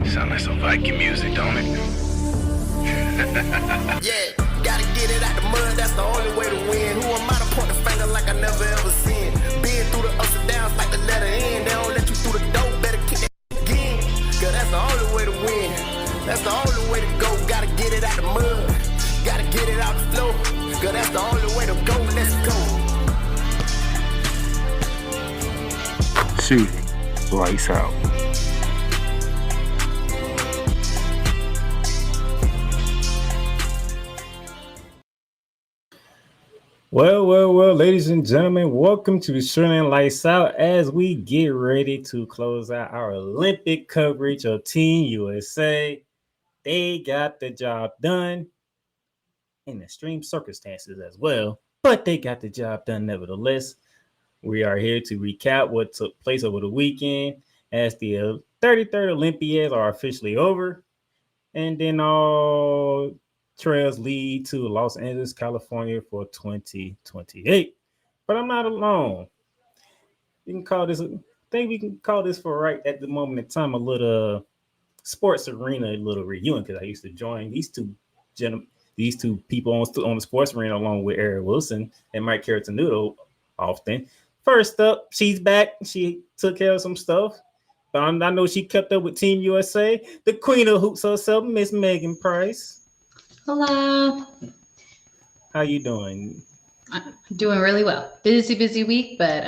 Sound like some Viking music, don't it? Yeah, gotta get it out the mud, that's the only way to win. Who am I to point the finger like I never ever seen? Been through the ups and downs like the letter N. They don't let you through the door, better kick that again. Cause that's the only way to win. That's the only way to go. Gotta get it out the mud, gotta get it out the flow. Cause that's the only way to go, let's go. Shooting lights out. Well, ladies and gentlemen, welcome to Shooting Lights Out as we get ready to close out our Olympic coverage of Team USA. They got the job done in extreme circumstances as well, but they got the job done nevertheless. We are here to recap what took place over the weekend as the 33rd Olympiads are officially over, and then all trails lead to Los Angeles, California for 2028. But I'm not alone. You can call this, I think we can call this for right at the moment in time, a little sports arena, a little reunion, because I used to join these two people on the sports arena along with Eric Wilson and Mike Caratanudo often. First up, she's back. She took care of some stuff. But I know she kept up with Team USA. The queen of hoops herself, Miss Megan Price. Hello. How you doing? I'm doing really well. Busy week, but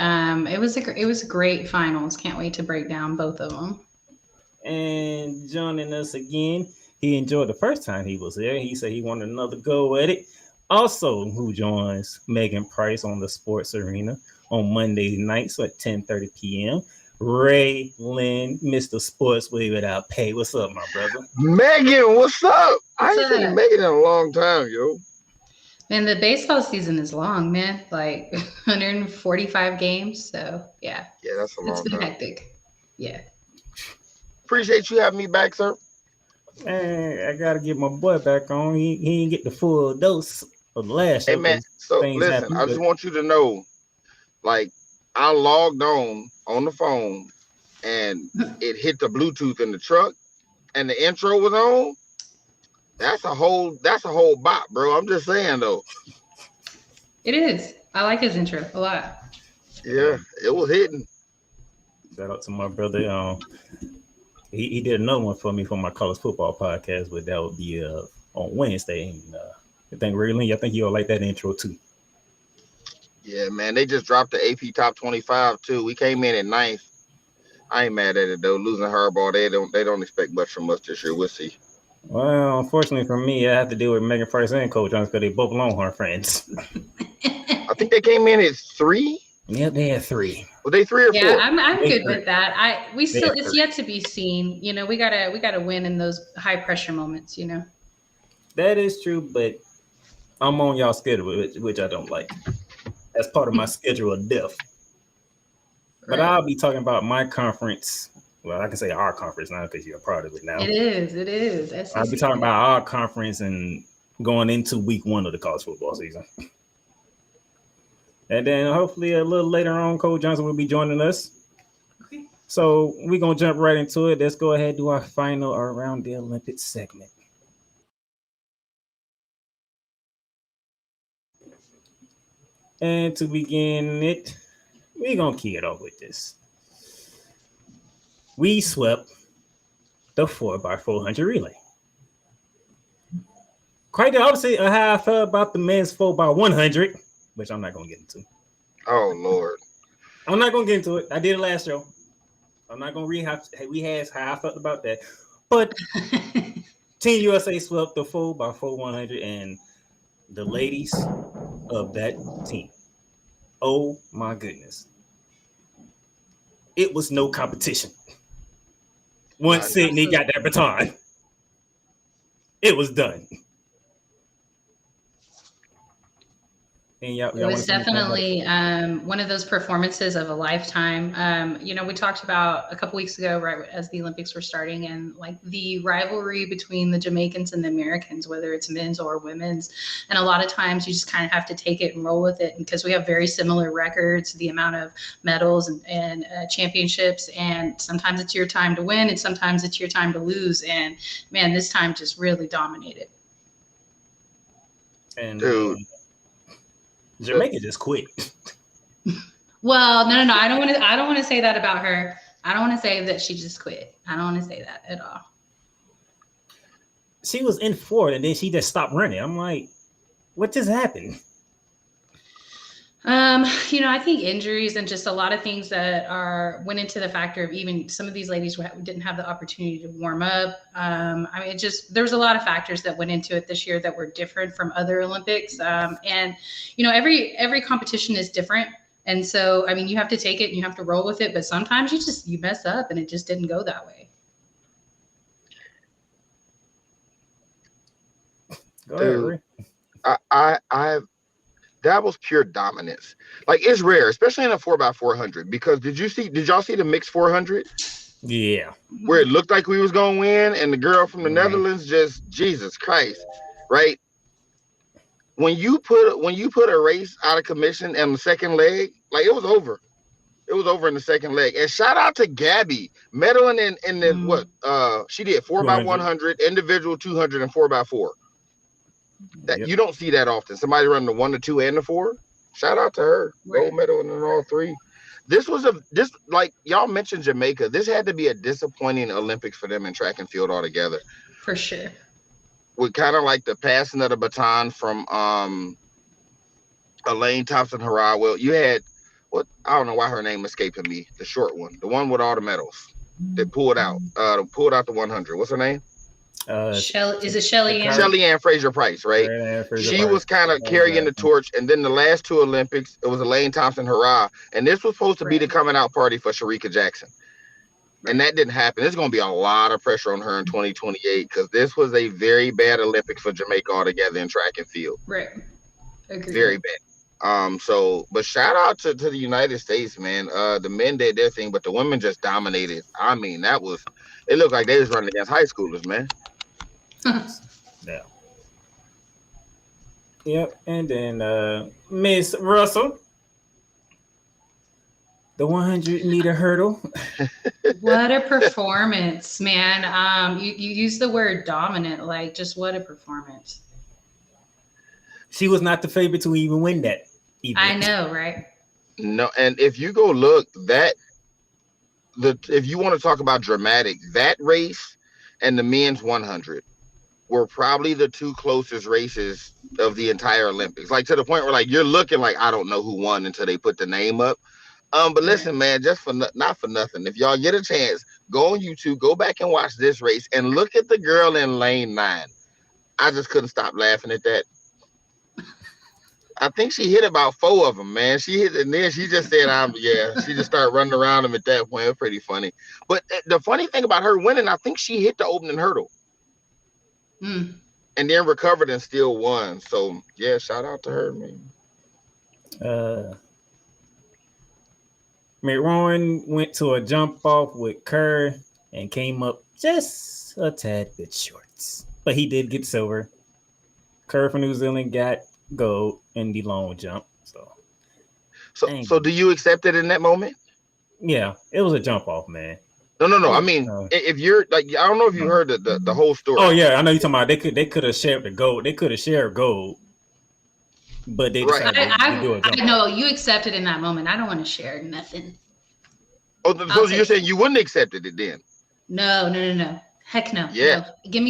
it was a great finals. Can't wait to break down both of them. And joining us again, he enjoyed the first time he was there. He said he wanted another go at it. Also, who joins Megan Price on the sports arena on Monday nights at 10:30 p.m. Ray Lynn, Mr. Sports Way Without Pay. What's up, my brother? Megan, what's up? I ain't What's seen up? Megan in a long time, yo. Man, the baseball season is long, man. Like 145 games. So yeah. Yeah, that's a long It's been time. hectic. Yeah. Appreciate you having me back, sir. Man, I gotta get my boy back on. He didn't get the full dose of the last show. Hey, man, so things listen, happen, I just but- want you to know, like, I logged on the phone and it hit the Bluetooth in the truck and the intro was on. That's a whole bot, bro. I'm just saying though. It is. I like his intro a lot. Yeah, it was hitting. Shout out to my brother. He did another one for me for my college football podcast, but that would be on Wednesday. And, I think really, I think you'll like that intro too. Yeah, man, they just dropped the AP top 25 too. We came in at 9th. I ain't mad at it though. Losing Harbaugh, they don't expect much from us this year. We'll see. Well, unfortunately for me, I have to deal with Megan Price and Coach Jones because they both Longhorn friends. I think they came in at 3. Yep, they had 3. Were they 3 or 4? Yeah, I'm They good hurt. with that. It's hurt. yet to be seen. You know, we gotta win in those high pressure moments, you know. That is true, but I'm on y'all schedule, which I don't like. That's part of my schedule of death. But Right. I'll be talking about my conference. Well, I can say our conference now because you're a part of it now. It is. I'll be talking about our conference and going into week 1 of the college football season. And then hopefully a little later on, Coach Johnson will be joining us. Okay. So we're going to jump right into it. Let's go ahead and do our final around the Olympics segment. And to begin it, we're going to key it off with this. We swept the 4x400 relay. Quite the opposite of how I felt about the men's 4x100, which I'm not going to get into. Oh Lord. I'm not going to get into it. I did it last show. I'm not going to rehash how I felt about that. But Team USA swept the 4x400 and the ladies of that team. Oh my goodness. It was no competition. Once Sydney got that baton, it was done. And y'all It was want to see anything about it? definitely one of those performances of a lifetime. We talked about a couple weeks ago, right as the Olympics were starting, and like the rivalry between the Jamaicans and the Americans, whether it's men's or women's. And a lot of times you just kind of have to take it and roll with it because we have very similar records, the amount of medals and championships. And sometimes it's your time to win and sometimes it's your time to lose. And man, this time just really dominated. And Dude. Jamaica just quit. Well, no. I don't want to say that about her. I don't want to say that she just quit. I don't want to say that at all. She was in fourth, and then she just stopped running. I'm like, what just happened? I think injuries and just a lot of things that went into the factor of even some of these ladies didn't have the opportunity to warm up. There was a lot of factors that went into it this year that were different from other Olympics. Every competition is different. And so, you have to take it and you have to roll with it, but sometimes you mess up and it just didn't go that way. Go ahead, Ray. That was pure dominance. Like, it's rare, especially in a 4x400. Because did y'all see the mixed 400? Yeah. Where it looked like we was gonna win, and the girl from the Netherlands just Jesus Christ, right? When you put a race out of commission in the second leg, like it was over. It was over in the second leg. And shout out to Gabby medaling in the she did 4x100, individual 200, and 4x4. That you don't see that often. Somebody running the 1, the 2, and the 4. Shout out to her. Gold medal in all three. This like y'all mentioned Jamaica. This had to be a disappointing Olympics for them in track and field altogether. For sure. With kind of like the passing of the baton from Elaine Thompson-Herah. Well, you had I don't know why her name escaping me. The short one, the one with all the medals that pulled out the 100. What's her name? Is it Shelly Ann? Shelly Ann Fraser-Price, right? She was kind of carrying the torch, and then the last two Olympics, it was Elaine Thompson-Herah, and this was supposed to be the coming out party for Sharika Jackson, and that didn't happen. There's going to be a lot of pressure on her in 2028 because this was a very bad Olympics for Jamaica altogether in track and field. Right. Agreed. Very bad. But shout out to the United States, man. The men did their thing, but the women just dominated. It looked like they was running against high schoolers, man. Yeah. Yep. And then Miss Russell, the 100-meter hurdle. What a performance, man. You use the word dominant, like just what a performance. She was not the favorite to even win that event. I know, right? No, and if you go look, if you want to talk about dramatic, that race and the men's 100 were probably the two closest races of the entire Olympics. Like, to the point where, like, you're looking like, I don't know who won until they put the name up. But listen, man, just not for nothing. If y'all get a chance, go on YouTube, go back and watch this race and look at the girl in lane 9. I just couldn't stop laughing at that. I think she hit about 4 of them, man. She hit, and then she just said, she just started running around them at that point. It was pretty funny. But the funny thing about her winning, I think she hit the opening hurdle. And then recovered and still won. So, yeah, shout out to her, man. McRowan went to a jump off with Kerr and came up just a tad bit short. But he did get silver. Kerr from New Zealand got gold in the long jump. So do you accept it in that moment? Yeah, it was a jump off, man. No. I mean, if you're like, I don't know if you heard the whole story. Oh yeah, I know you're talking about. They could have shared the gold. They could have shared gold, but they decided to do a jump. I know you accepted in that moment. I don't want to share nothing. Oh, so you're saying you wouldn't accept it then? No. Heck no. Yeah. No. Give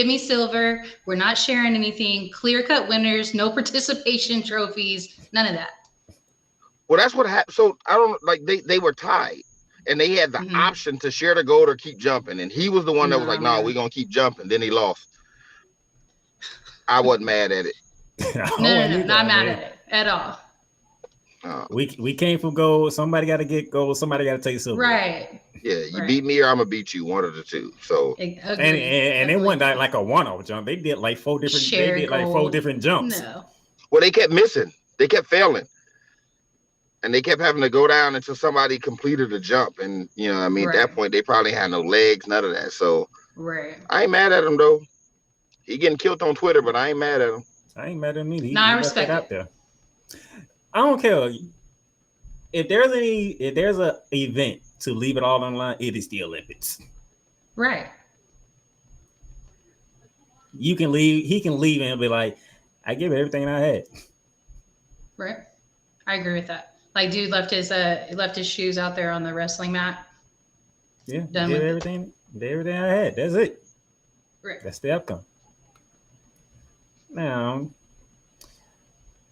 me silver. We're not sharing anything. Clear-cut winners. No participation trophies. None of that. Well, that's what happened. So I don't like they were tied. And they had the option to share the gold or keep jumping. And he was the one that was like, no, we're going to keep jumping. Then he lost. I wasn't mad at it. No, not mad at it at all. We came for gold. Somebody got to get gold. Somebody got to take silver. Right. Yeah, you beat me or I'm going to beat you. One of the two. So and it wasn't like a one-off jump. They did like 4 different. They did like 4 different jumps. No. Well, they kept missing. They kept failing. And they kept having to go down until somebody completed the jump. And, I mean, at Right. that point, they probably had no legs, none of that. So Right. I ain't mad at him, though. He getting killed on Twitter, but I ain't mad at him. I ain't mad at him either. No, I He left respect that out it. there. I don't care if there's a event to leave it all on the line. It is the Olympics. Right. You can leave. He can leave and be like, "I give it everything I had." Right. I agree with that. Like, dude left his shoes out there on the wrestling mat. Yeah, Done did with it. everything I had. That's it. Right. That's the outcome. Now,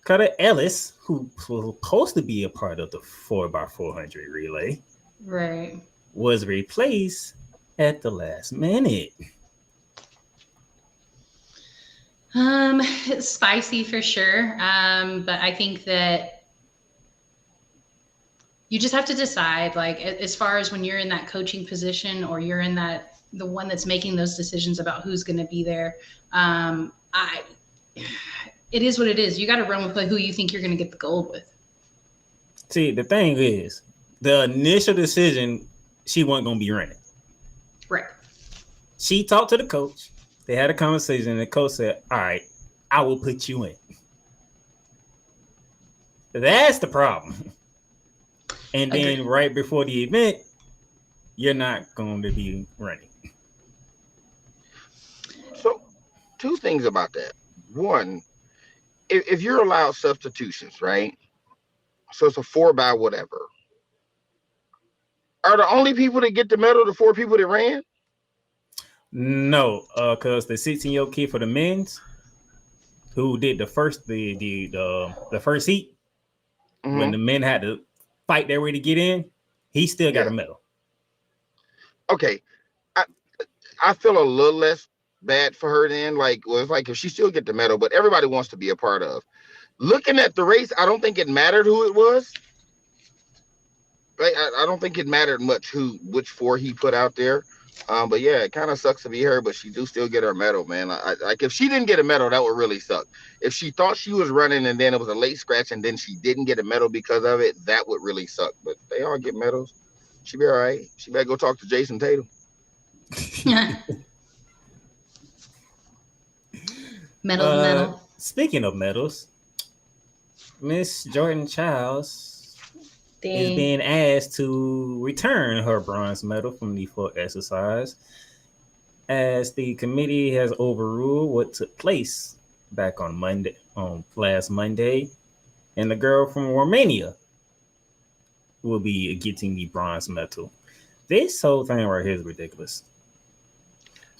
Cutter Ellis, who was supposed to be a part of the 4x400 relay, Right. was replaced at the last minute. It's spicy for sure. But I think that you just have to decide, like, as far as when you're in that coaching position or you're in the one that's making those decisions about who's going to be there. It is what it is. You got to run with who you think you're going to get the gold with. See, the thing is, the initial decision, she wasn't going to be running. Right. She talked to the coach. They had a conversation, and the coach said, "All right, I will put you in." That's the problem. And then Agreed. right before the event, you're not going to be running. So, two things about that. One, if you're allowed substitutions, right? So it's a 4x whatever. Are the only people that get the medal the 4 people that ran? No, because the 16-year-old kid for the men's who did the first first heat when the men had to fight their way to get in, he still got a medal. Okay, I feel a little less bad for her then. Like, well, it's like if she still get the medal, but everybody wants to be a part of. Looking at the race, I don't think it mattered who it was. Right? I don't think it mattered much which 4 he put out there. But yeah, it kind of sucks to be her, but she do still get her medal, man. Like if she didn't get a medal, that would really suck. If she thought she was running and then it was a late scratch and then she didn't get a medal because of it, that would really suck. But they all get medals. She be all right. She better go talk to Jason Tatum. Medal. Speaking of medals, Miss Jordan Childs is being asked to return her bronze medal from the 4 exercise as the committee has overruled what took place back on last Monday, and the girl from Romania will be getting the bronze medal. This whole thing right here is ridiculous.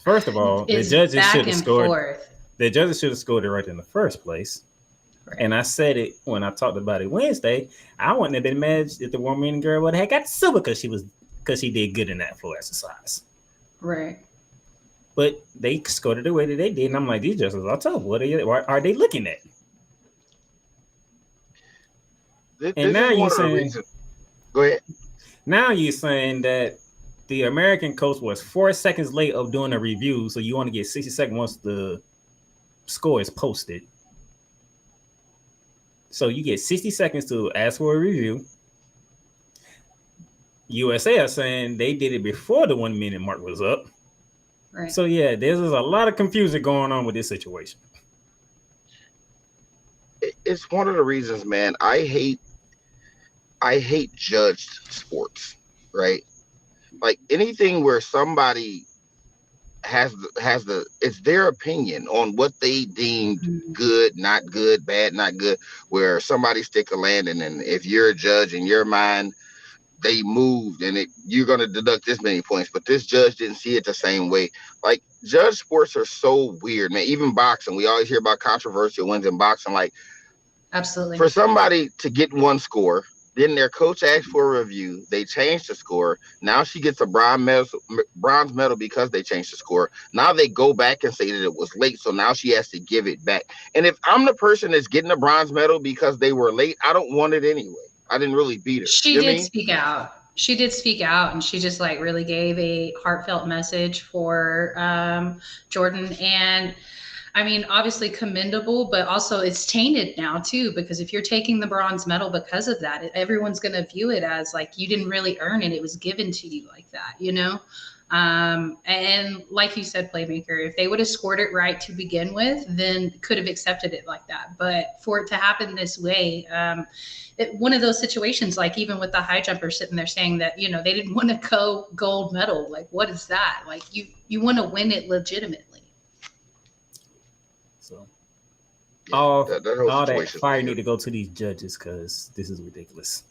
First of all, the judges should have scored. The judges should have scored it right in the first place. Right. And I said it when I talked about it Wednesday. I wouldn't have been mad if the Romanian girl would have got silver because she did good in that 4 exercise. Right. But they scored it the way that they did, and I'm like, these judges are tough. What are they looking at? And now you're saying, go ahead. Now you're saying that the American coach was 4 seconds late of doing a review, so you want to get 60 seconds once the score is posted. So you get 60 seconds to ask for a review. USA are saying they did it before the 1 minute mark was up. Right. So yeah, there's a lot of confusion going on with this situation. It's one of the reasons, man. I hate judged sports, right? Like anything where somebody has it's their opinion on what they deemed good, not good, bad, not good, where somebody stick a landing, and if you're a judge in your mind, they moved and you're going to deduct this many points, but this judge didn't see it the same way. Like judge sports are so weird, man. Even boxing, we always hear about controversial wins in boxing. Like, absolutely, for somebody to get one score, then their coach asked for a review. They changed the score. Now she gets a bronze medal because they changed the score. Now they go back and say that it was late, so now she has to give it back. And if I'm the person that's getting a bronze medal because they were late, I don't want it anyway. I didn't really beat her. She did speak out. She did speak out, and she just like really gave a heartfelt message for Jordan. And I mean, obviously commendable, but also it's tainted now too, because if you're taking the bronze medal because of that, everyone's going to view it as like you didn't really earn it. It was given to you like that, you know? And like you said, Playmaker, if they would have scored it right to begin with, then could have accepted it like that. But for it to happen this way, one of those situations, like even with the high jumper sitting there saying that, you know, they didn't want a gold medal. Like, what is that? Like you want to win it legitimately. So Yeah, all whole that situation fire weird. need to go to these judges because this is ridiculous.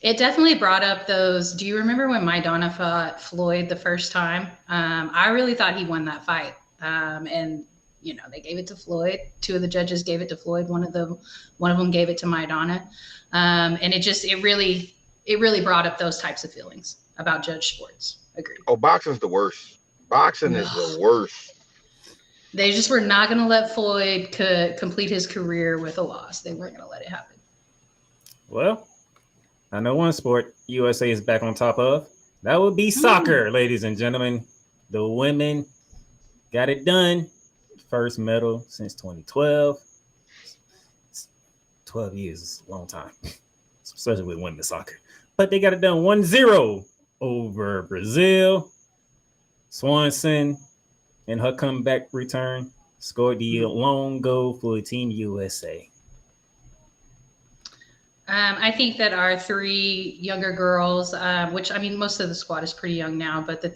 It definitely brought up those. Do you remember when Maidana fought Floyd the first time? I really thought he won that fight. And you know, they gave it to Floyd. Two of the judges gave it to Floyd. One of them gave it to Maidana. And it really brought up those types of feelings about judge sports. Agreed. Oh, boxing's the worst. Boxing is the worst. They just were not going to let Floyd complete his career with a loss. They weren't going to let it happen. Well, I know one sport USA is back on top of. That would be soccer, ladies and gentlemen. The women got it done. First medal since 2012. 12 years is a long time, especially with women's soccer. But they got it done 1-0 over Brazil. Swanson, in her comeback return, scored the lone goal for Team USA. I think that our three younger girls, which I mean, most of the squad is pretty young now, but the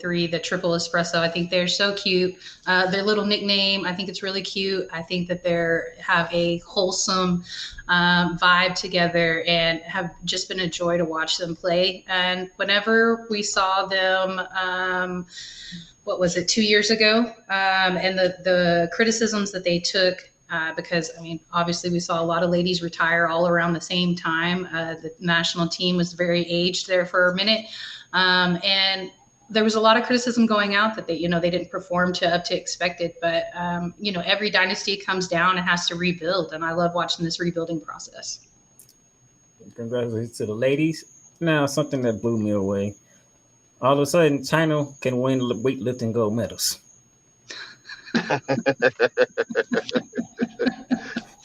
triple espresso, I think they're so cute. Their little nickname, I think it's really cute. I think that they have a wholesome vibe together and have just been a joy to watch them play. And whenever we saw them, what was it, 2 years ago, and the criticisms that they took, because I mean, obviously we saw a lot of ladies retire all around the same time. The national team was very aged there for a minute. And there was a lot of criticism going out that they didn't perform up to expected, but every dynasty comes down and has to rebuild. And I love watching this rebuilding process. Congratulations to the ladies. Now, something that blew me away. All of a sudden, China can win weightlifting gold medals.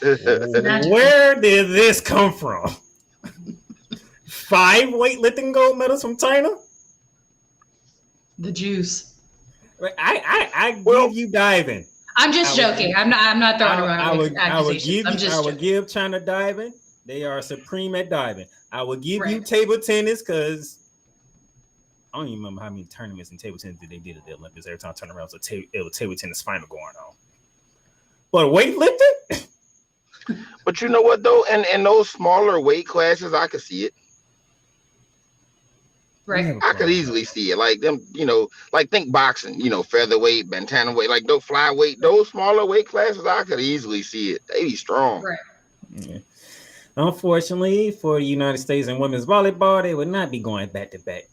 Where did this come from? 5 weightlifting gold medals from China? The juice. I give you diving. I'm just joking. I'm not throwing around accusations. I would give China diving. They are supreme at diving. I would give you table tennis because I don't even remember how many tournaments in table tennis they did at the Olympics. Every time I turned around, it was table tennis final going on. But weightlifting? But you know what though? In those smaller weight classes, I could see it. Right. I could easily see it. Like them, like think boxing, featherweight, bantamweight, like those flyweight, those smaller weight classes, I could easily see it. They be strong. Right. Yeah. Unfortunately, for the United States and women's volleyball, they would not be going back-to-back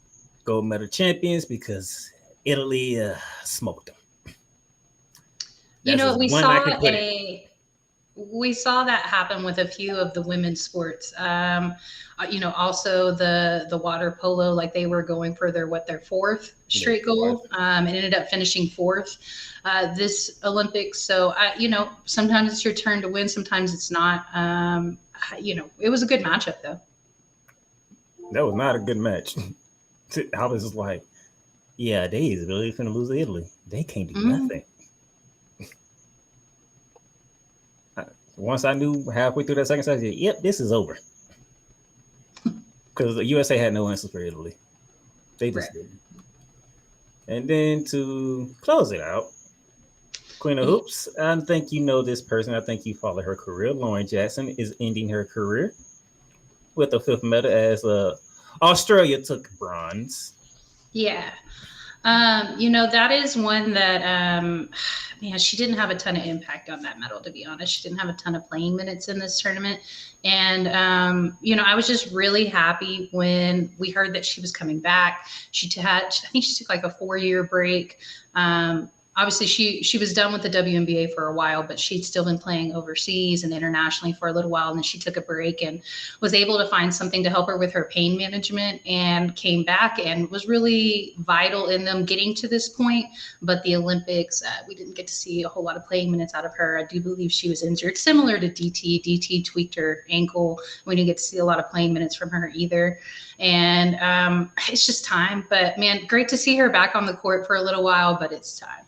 gold medal champions because Italy smoked them. We saw that happen with a few of the women's sports. Also the water polo, like they were going for their 4th straight gold, and ended up finishing 4th this Olympics. So, sometimes it's your turn to win, sometimes it's not. It was a good matchup though. That was not a good match. I was just like, yeah, they is really finna lose to Italy. They can't do nothing. Once I knew halfway through that second set, I said, yep, this is over. Because the USA had no answers for Italy. They just didn't. And then to close it out, Queen of Hoops, I think you know this person. I think you follow her career. Lauren Jackson is ending her career with a 5th medal as Australia took bronze. Yeah. That is one that, she didn't have a ton of impact on that medal, to be honest. She didn't have a ton of playing minutes in this tournament. And, I was just really happy when we heard that she was coming back. I think she took like a 4-year break. obviously she was done with the WNBA for a while, but she'd still been playing overseas and internationally for a little while. And then she took a break and was able to find something to help her with her pain management, and came back and was really vital in them getting to this point. But the Olympics, we didn't get to see a whole lot of playing minutes out of her. I do believe she was injured, similar to DT. DT tweaked her ankle. We didn't get to see a lot of playing minutes from her either. And it's just time. But man, great to see her back on the court for a little while, but it's time.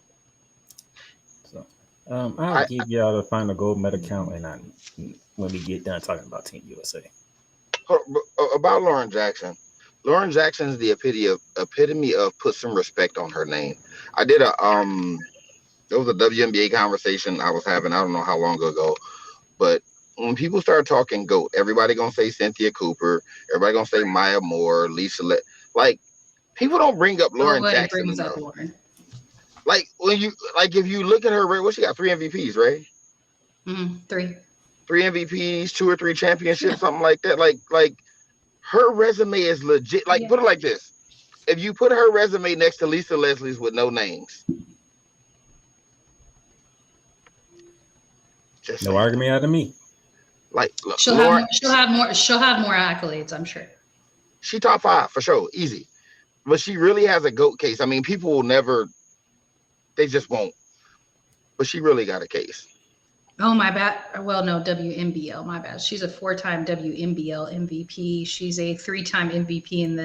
I'll give y'all the final gold medal count when we get done talking about Team USA. About Lauren Jackson. Lauren Jackson is the epitome of put some respect on her name. I did there was a WNBA conversation I was having, I don't know how long ago, but when people start talking GOAT, everybody gonna say Cynthia Cooper, everybody gonna say Maya Moore, Lisa like people don't bring up Lauren Jackson brings enough. up Lauren. Like if you look at her, what she got 3 MVPs, right? 3 MVPs, 2 or 3 championships, something like that. Like her resume is legit. Like put it like this: if you put her resume next to Lisa Leslie's with no names, just no argument out of me. Like look, she'll Lauren, have more accolades, I'm sure. She top 5 for sure, easy. But she really has a GOAT case. I mean, people will never. They just won't. But she really got a case. Oh, my bad. Well, no, WNBL, my bad. She's a 4-time WNBL MVP. She's a 3-time MVP in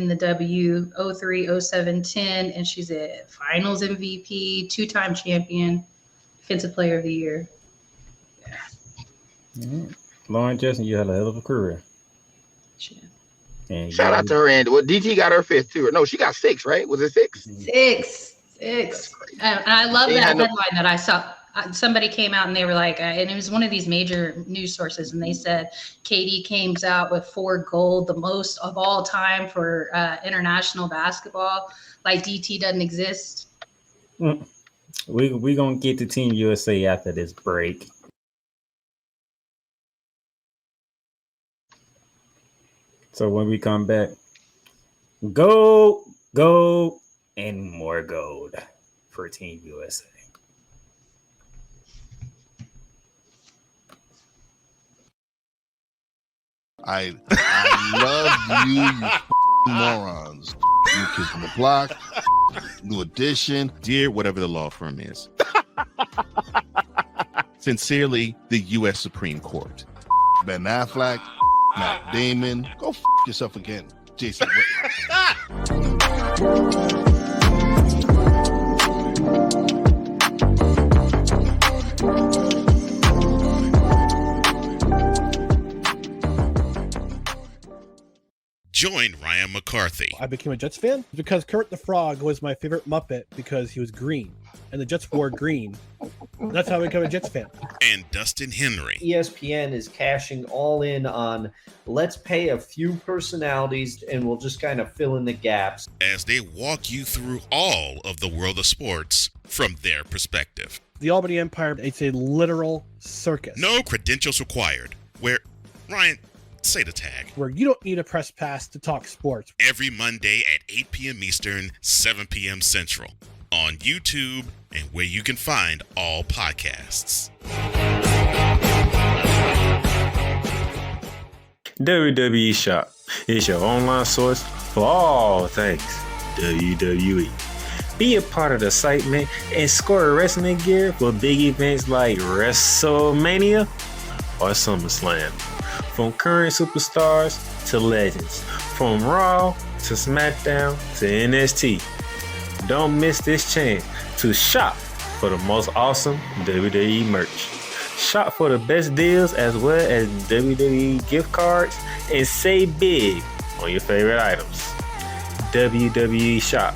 the W, 03, 07, 10, and she's a finals MVP, 2-time champion, defensive player of the year. Yeah. Mm-hmm. Lauren Jackson, you had a hell of a career. And shout out to her. And DT got her 5th too. No, she got 6, right? Was it 6? 6. And I love that headline that I saw. Somebody came out and they were like, and it was one of these major news sources, and they said Katie came out with 4 gold, the most of all time for international basketball. Like DT doesn't exist. We gonna get to Team USA after this break. So when we come back, go, and more gold for Team USA. I love you morons. New Kids on the Block, New Edition, dear whatever the law firm is. Sincerely, the U.S. Supreme Court. Ben Affleck, Matt Damon, go yourself again, Jason Whitlock. Join Ryan McCarthy. I became a Jets fan because Kermit the Frog was my favorite Muppet because he was green, and the Jets wore green. That's how I became a Jets fan. And Dustin Henry. ESPN is cashing all in on let's pay a few personalities and we'll just kind of fill in the gaps. As they walk you through all of the world of sports from their perspective. The Albany Empire, it's a literal circus. No credentials required. Where, Ryan, say the tag. Where you don't need a press pass to talk sports. Every Monday at 8 p.m. Eastern, 7 p.m. Central. On YouTube and where you can find all podcasts. WWE Shop is your online source for all things WWE. Be a part of the excitement and score wrestling gear for big events like WrestleMania or SummerSlam. From current superstars to legends, from Raw to SmackDown to NXT. Don't miss this chance to shop for the most awesome WWE merch. Shop for the best deals as well as WWE gift cards and save big on your favorite items. WWE Shop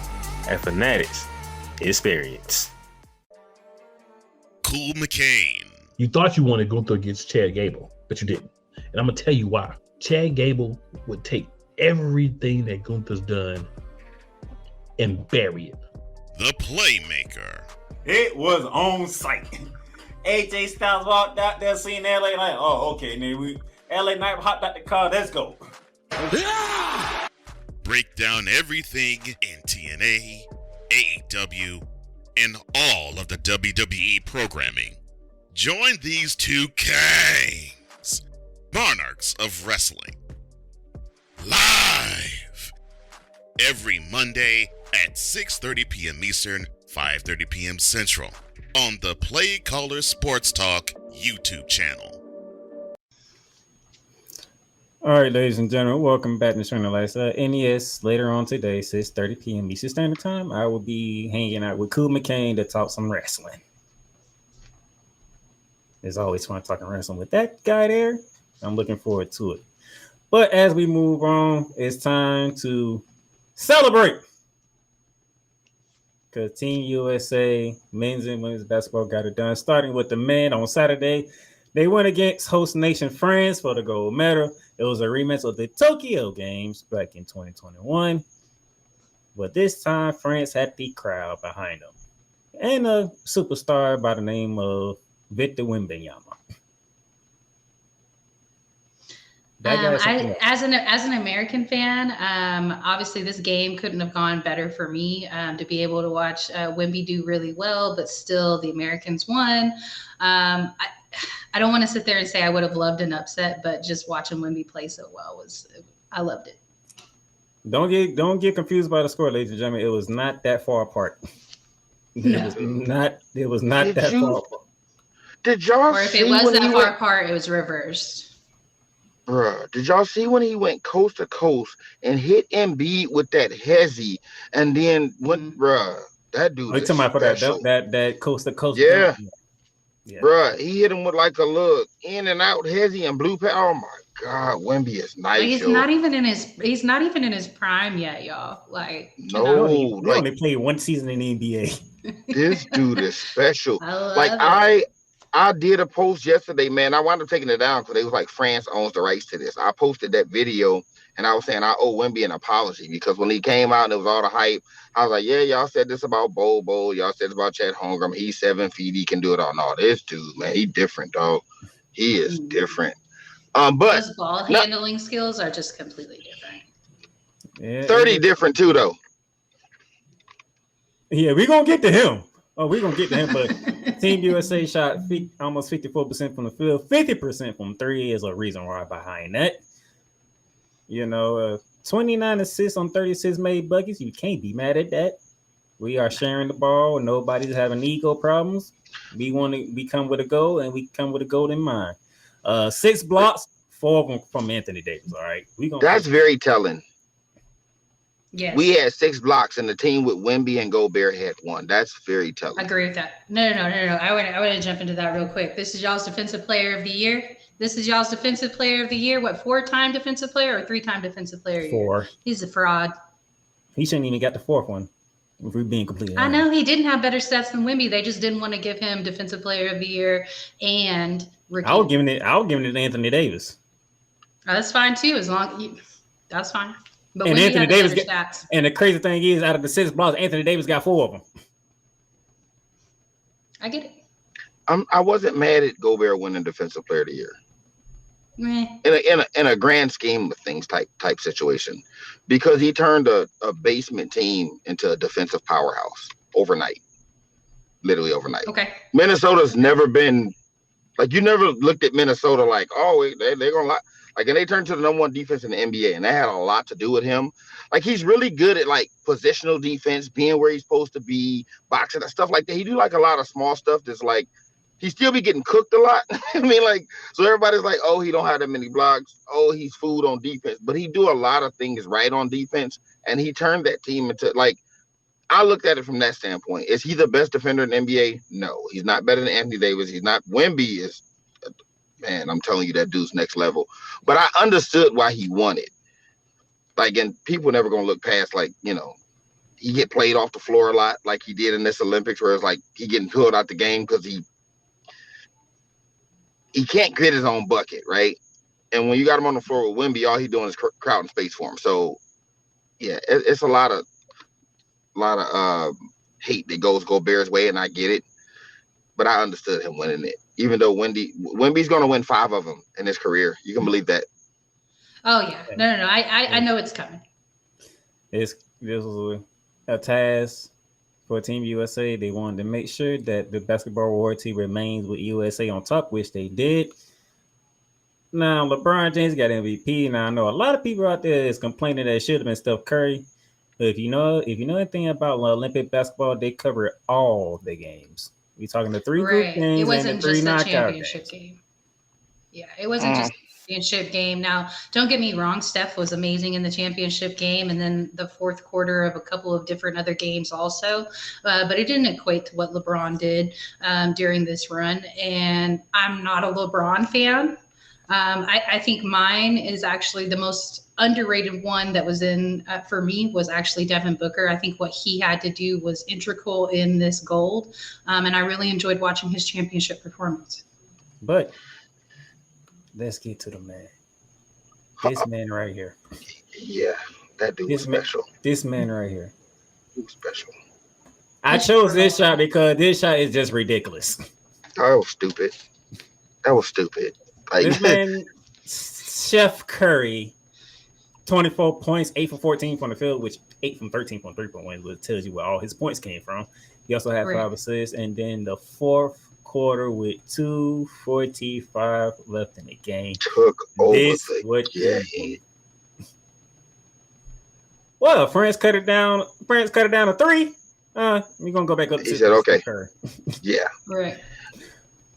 at Fanatics Experience. Cool McCain. You thought you wanted Gunther against Chad Gable, but you didn't. And I'm going to tell you why. Chad Gable would take everything that Gunther's done and bury it. The Playmaker. It was on site. AJ Styles walked out there, seen LA Knight. Oh, okay, nigga. LA Knight hopped out the car. Let's go. Break down everything in TNA, AEW, and all of the WWE programming. Join these two kings, monarchs of wrestling, live every Monday at 6:30 p.m. Eastern, 5:30 p.m. Central on the Play Caller Sports Talk YouTube channel. All right, ladies and gentlemen, welcome back to Showing Lights. NES later on today, 6:30 p.m. Eastern Standard Time. I will be hanging out with Cool McCain to talk some wrestling. It's always fun talking wrestling with that guy there. I'm looking forward to it. But as we move on, it's time to celebrate. Because Team USA men's and women's basketball got it done. Starting with the men on Saturday, they went against host nation France for the gold medal. It was a rematch of the Tokyo Games back in 2021. But this time, France had the crowd behind them. And a superstar by the name of Victor Wembanyama. As an American fan, obviously this game couldn't have gone better for me to be able to watch Wemby do really well, but still the Americans won. I don't want to sit there and say I would have loved an upset, but just watching Wemby play so well I loved it. Don't get confused by the score, ladies and gentlemen. It was not that far apart. It was not that far apart. Did y'all or if see it was when that he far went, apart, it was reversed. bruh, did y'all see when he went coast to coast and hit Embiid with that hezzy and then went, bruh, that dude Are you is talking about for special. that coast to coast? Yeah. Yeah. Bruh, he hit him with like a little in and out hezzy and blue pad. Oh my God, Wemby is nice, Like he's not even in his prime yet, y'all. Like no, he only played one season in the NBA. This dude is special. I love Like it. I did a post yesterday, man. I wound up taking it down because they was like, France owns the rights to this. I posted that video and I was saying I owe Wemby an apology because when he came out and it was all the hype, I was like, yeah, y'all said this about Bobo. Y'all said this about Chet Holmgren. He's 7 feet. He can do it all. No, this dude, man, he different, dog. He is different. But those ball handling skills are just completely different. Yeah, 30 different too, though. Yeah, we're gonna get to him. We're gonna get to him, but Team USA shot almost 54% from the field, 50% from three is a reason why behind that. 29 assists on 36 made buckets. You can't be mad at that. We are sharing the ball. Nobody's having ego problems. We come with a goal, and we come with a goal in mind. 6 blocks, 4 of them from Anthony Davis. All right, That's very telling. Yes. We had 6 blocks, and the team with Wemby and Gobert had 1. That's very telling. I agree with that. No. I want to jump into that real quick. This is y'all's defensive player of the year. What, 4-time defensive player or 3-time defensive player of the year? 4. He's a fraud. He shouldn't even got the 4th one. If we're being completely honest. I know he didn't have better stats than Wemby. They just didn't want to give him defensive player of the year and rookie. I was giving it to Anthony Davis. That's fine too, that's fine. But And Wemby Anthony had the Davis better stats. And the crazy thing is, out of the 6 blocks, Anthony Davis got 4 of them. I get it. I wasn't mad at Gobert winning defensive player of the year. Meh. In a grand scheme of things type situation, because he turned a basement team into a defensive powerhouse overnight, literally overnight. Okay. Minnesota's never been like, you never looked at Minnesota like, oh, they're gonna lie. Like, and they turned to the number 1 defense in the NBA, and that had a lot to do with him. Like, he's really good at like positional defense, being where he's supposed to be, boxing and stuff like that. He do like a lot of small stuff that's like, he still be getting cooked a lot. I mean, like, so everybody's like, oh, he don't have that many blocks. Oh, he's food on defense. But he do a lot of things right on defense, and he turned that team into, like, I looked at it from that standpoint. Is he the best defender in the NBA? No, he's not better than Anthony Davis. He's not. Wemby is, man, I'm telling you, that dude's next level. But I understood why he won it. Like, and people never gonna look past, like, he get played off the floor a lot, like he did in this Olympics, where it's like he getting pulled out the game because he can't get his own bucket, right? And when you got him on the floor with Wemby, all he doing is crowding space for him. So, yeah, it's a lot of hate that goes Gobert's way, and I get it. But I understood him winning it, even though Wemby's going to win 5 of them in his career. You can believe that. Oh yeah, no. I know it's coming. This was a task for Team USA. They wanted to make sure that the basketball royalty remains with USA on top, which they did. Now, LeBron James got MVP. Now, I know a lot of people out there is complaining that it should have been Steph Curry. But if you know anything about Olympic basketball, they cover all the games. We talking the 3 group Right. games It and wasn't the 3 just the knockout championship games. game. Yeah, it wasn't just the championship game. Now, don't get me wrong, Steph was amazing in the championship game and then the fourth quarter of a couple of different other games also. But it didn't equate to what LeBron did during this run. And I'm not a LeBron fan. I think mine is actually the most underrated one that was in for me was actually Devin Booker. I think what he had to do was integral in this gold. And I really enjoyed watching his championship performance. But let's get to the man. This man right here. Yeah, that dude was special. This man right here. He was special. I chose this shot because this shot is just ridiculous. That was stupid. That was stupid. Like, this man, Chef Curry, 24 points, 8 for 14 from the field, which 8 from 13 from 3-point range, which tells you where all his points came from. He also had 5 assists, and then the fourth quarter with 2:45 left in the game. Took over the game. Well, France cut it down. France cut it down to 3. We're gonna go back up. He said, "Okay, Curry." Yeah, right."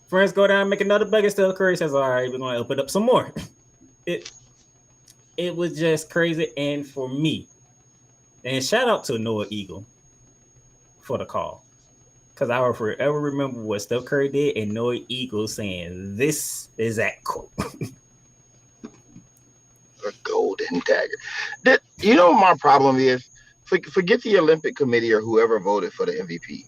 France go down, make another bucket. Steph Curry says, "All right, we're gonna open up some more." It was just crazy, and for me, and shout out to Noah Eagle for the call, because I will forever remember what Steph Curry did and Noah Eagle saying, "This is that quote." A golden dagger. You know what my problem is? Forget the Olympic Committee or whoever voted for the MVP.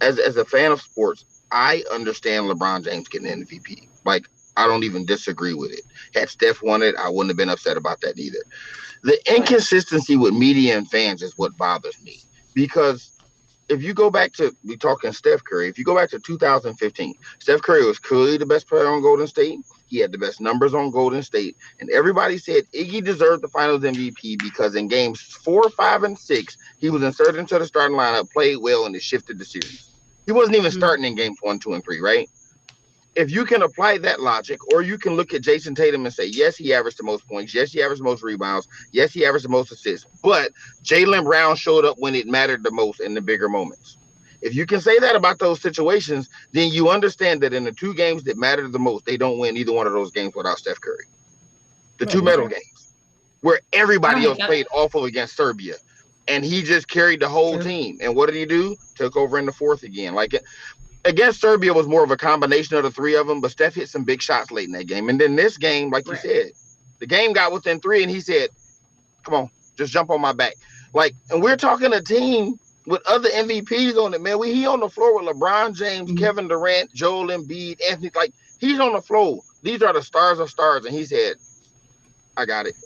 As a fan of sports, I understand LeBron James getting an MVP. Like, I don't even disagree with it. Had Steph won it, I wouldn't have been upset about that either. The inconsistency with media and fans is what bothers me. Because if you go back to, we talking Steph Curry, if you go back to 2015, Steph Curry was clearly the best player on Golden State. He had the best numbers on Golden State. And everybody said Iggy deserved the finals MVP because in games 4, 5, and 6, he was inserted into the starting lineup, played well, and it shifted the series. He wasn't even starting in games 1, 2, and 3, right? If you can apply that logic, or you can look at Jason Tatum and say, yes, he averaged the most points. Yes, he averaged the most rebounds. Yes, he averaged the most assists. But Jaylen Brown showed up when it mattered the most in the bigger moments. If you can say that about those situations, then you understand that in the 2 games that mattered the most, they don't win either one of those games without Steph Curry. The 2 medal games, where everybody else played awful against Serbia. And he just carried the whole team. And what did he do? Took over in the 4th again. Like, against Serbia was more of a combination of the 3 of them, but Steph hit some big shots late in that game. And then this game, like you said, the game got within 3, and he said, come on, just jump on my back. Like, and we're talking a team with other MVPs on it, man. He on the floor with LeBron James, Kevin Durant, Joel Embiid, Anthony. Like, he's on the floor. These are the stars of stars. And he said, I got it.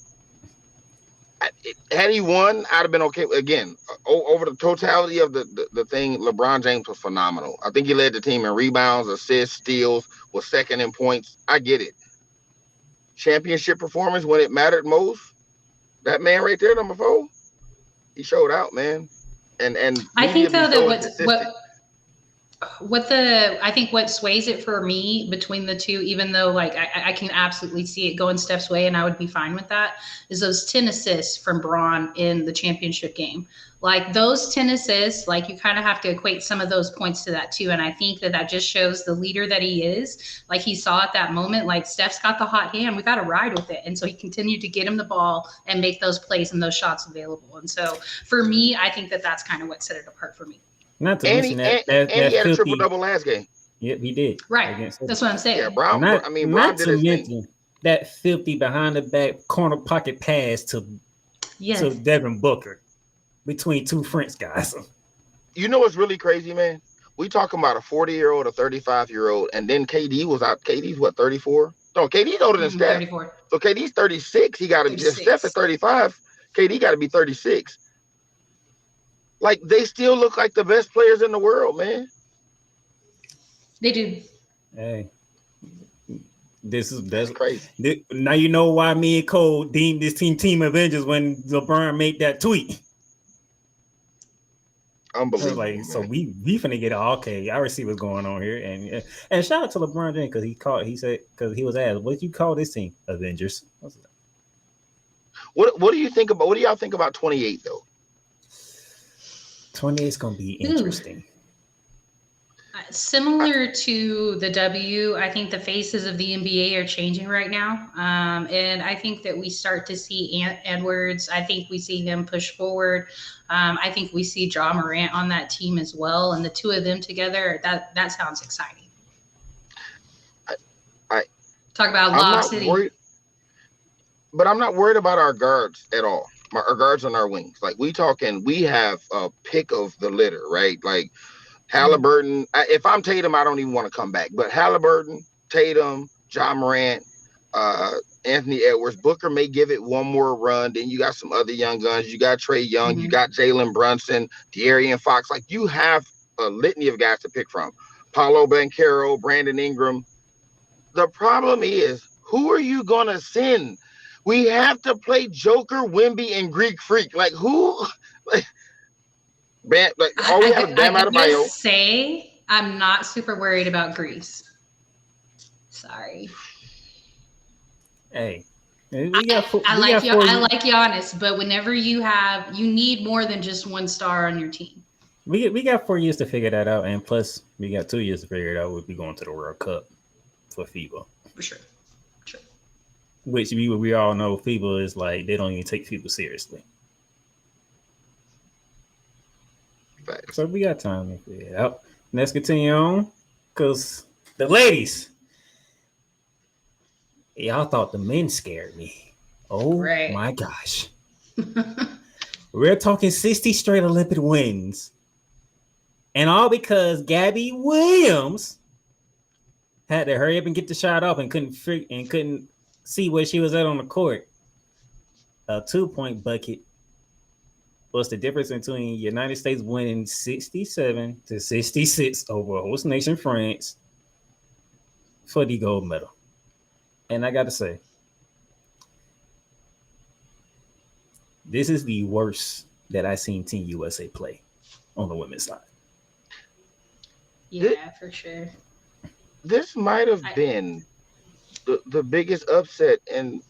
Had he won, I'd have been okay. Again, over the totality of the thing, LeBron James was phenomenal. I think he led the team in rebounds, assists, steals, was second in points. I get it. Championship performance when it mattered most, that man right there, number 4, he showed out, man. And I think though that I think what sways it for me between the 2, even though like I can absolutely see it going Steph's way and I would be fine with that, is those 10 assists from Braun in the championship game. Like those 10 assists, like you kind of have to equate some of those points to that too. And I think that just shows the leader that he is. Like he saw at that moment, like Steph's got the hot hand, we got to ride with it. And so he continued to get him the ball and make those plays and those shots available. And so for me, I think that's kind of what set it apart for me. Not to mention that he had a triple-double last game. Yep, he did. Right. That's what I'm saying. Yeah, Brown. Not did to his mention thing. that 50 behind the back corner pocket pass to Devin Booker between 2 French guys. You know what's really crazy, man? We talking about a 40-year-old, a 35-year-old, and then KD was out. KD's what, 34? No, KD's older than Steph. 34. So KD's 36. He got to be. Steph is 35. KD got to be 36. Like, they still look like the best players in the world, man. They do. Hey, that's crazy. Now you know why me and Cole deemed this team Avengers when LeBron made that tweet. Unbelievable. Like, man. so we finna get okay. I already see what's going on here, and shout out to LeBron James because he said because he was asked, "What you call this team? Avengers?" What do you think about? What do y'all think about 28 though? 28 is gonna be interesting. Similar to the W, I think the faces of the NBA are changing right now. And I think that we start to see Edwards. I think we see him push forward. I think we see Ja Morant on that team as well. And the two of them together, that sounds exciting. I talk about I'm Lob not City. worried, but I'm not worried about our guards at all. Our guards on our wings. Like we have a pick of the litter, right? Like Halliburton. If I'm Tatum, I don't even want to come back. But Halliburton, Tatum, Ja Morant, Anthony Edwards, Booker may give it one more run. Then you got some other young guns. You got Trae Young. You got Jalen Brunson, De'Aaron Fox. Like you have a litany of guys to pick from. Paolo Banchero, Brandon Ingram. The problem is, who are you gonna send? We have to play Joker, Wemby, and Greek Freak. Like who? All we have is Bam I Adebayo. say I'm not super worried about Greece. Sorry. Hey, I like Giannis, but whenever you need more than just one star on your team. We got 4 years to figure that out, and plus we got 2 years to figure it out. We'll be going to the World Cup for FIBA. For sure. Which we all know FIBA is like they don't even take FIBA seriously. So we got time to figure it out. Let's continue on, because the ladies, y'all thought the men scared me. Oh my gosh. We're talking 60 straight Olympic wins. And all because Gabby Williams had to hurry up and get the shot off and couldn't see where she was at on the court. A 2-point bucket was the difference between United States winning 67-66 over host nation France for the gold medal. And I got to say, this is the worst that I've seen Team USA play on the women's side. Yeah, for sure. This might have been the biggest upset, and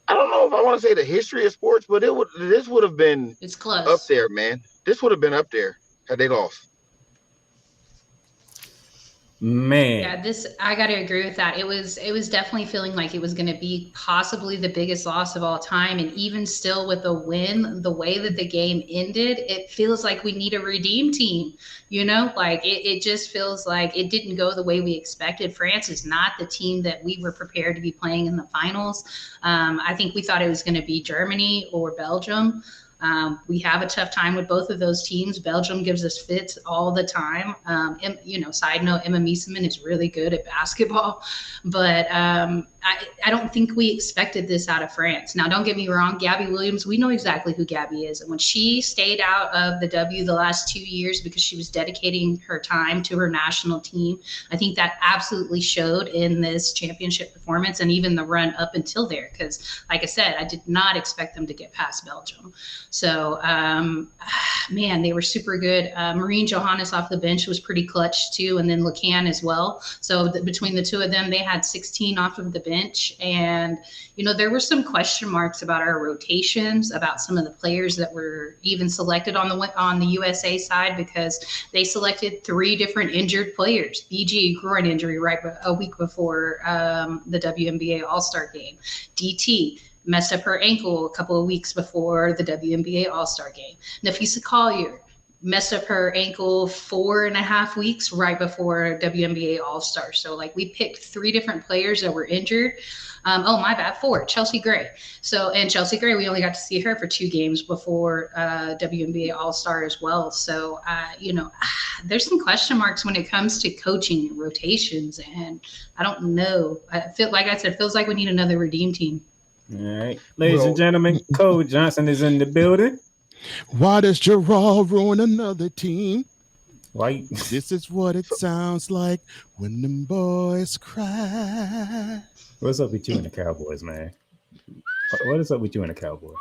I don't know if I want to say the history of sports, but this would have been up there, man. This would have been up there had they lost. Man. Yeah, I got to agree with that. It was definitely feeling like it was going to be possibly the biggest loss of all time. And even still with a win, the way that the game ended, it feels like we need a redeem team, like it just feels like it didn't go the way we expected. France is not the team that we were prepared to be playing in the finals. I think we thought it was going to be Germany or Belgium. We have a tough time with both of those teams. Belgium gives us fits all the time. Side note, Emma Miesemann is really good at basketball, but I don't think we expected this out of France. Now, don't get me wrong, Gabby Williams, we know exactly who Gabby is. And when she stayed out of the W the last 2 years because she was dedicating her time to her national team, I think that absolutely showed in this championship performance and even the run up until there. Because, like I said, I did not expect them to get past Belgium. So, man, they were super good. Maureen Johannes off the bench was pretty clutch too, and then LeCan as well. So between the two of them, they had 16 off of the bench. And, there were some question marks about our rotations, about some of the players that were even selected on the USA side, because they selected 3 different injured players. BG, groin injury right a week before the WNBA All-Star game. DT messed up her ankle a couple of weeks before the WNBA All-Star game. Nafisa Collier messed up her ankle 4.5 weeks right before WNBA All-Star. So we picked 3 different players that were injured. 4, Chelsea Gray. And Chelsea Gray, we only got to see her for 2 games before WNBA All-Star as well. So, there's some question marks when it comes to coaching and rotations. And I don't know. It feels like we need another redeem team. All right. Ladies and gentlemen, Cole Johnson is in the building. Why does Gerald ruin another team? Why? This is what it sounds like when them boys cry. What's up with you and the Cowboys, man? What is up with you and the Cowboys?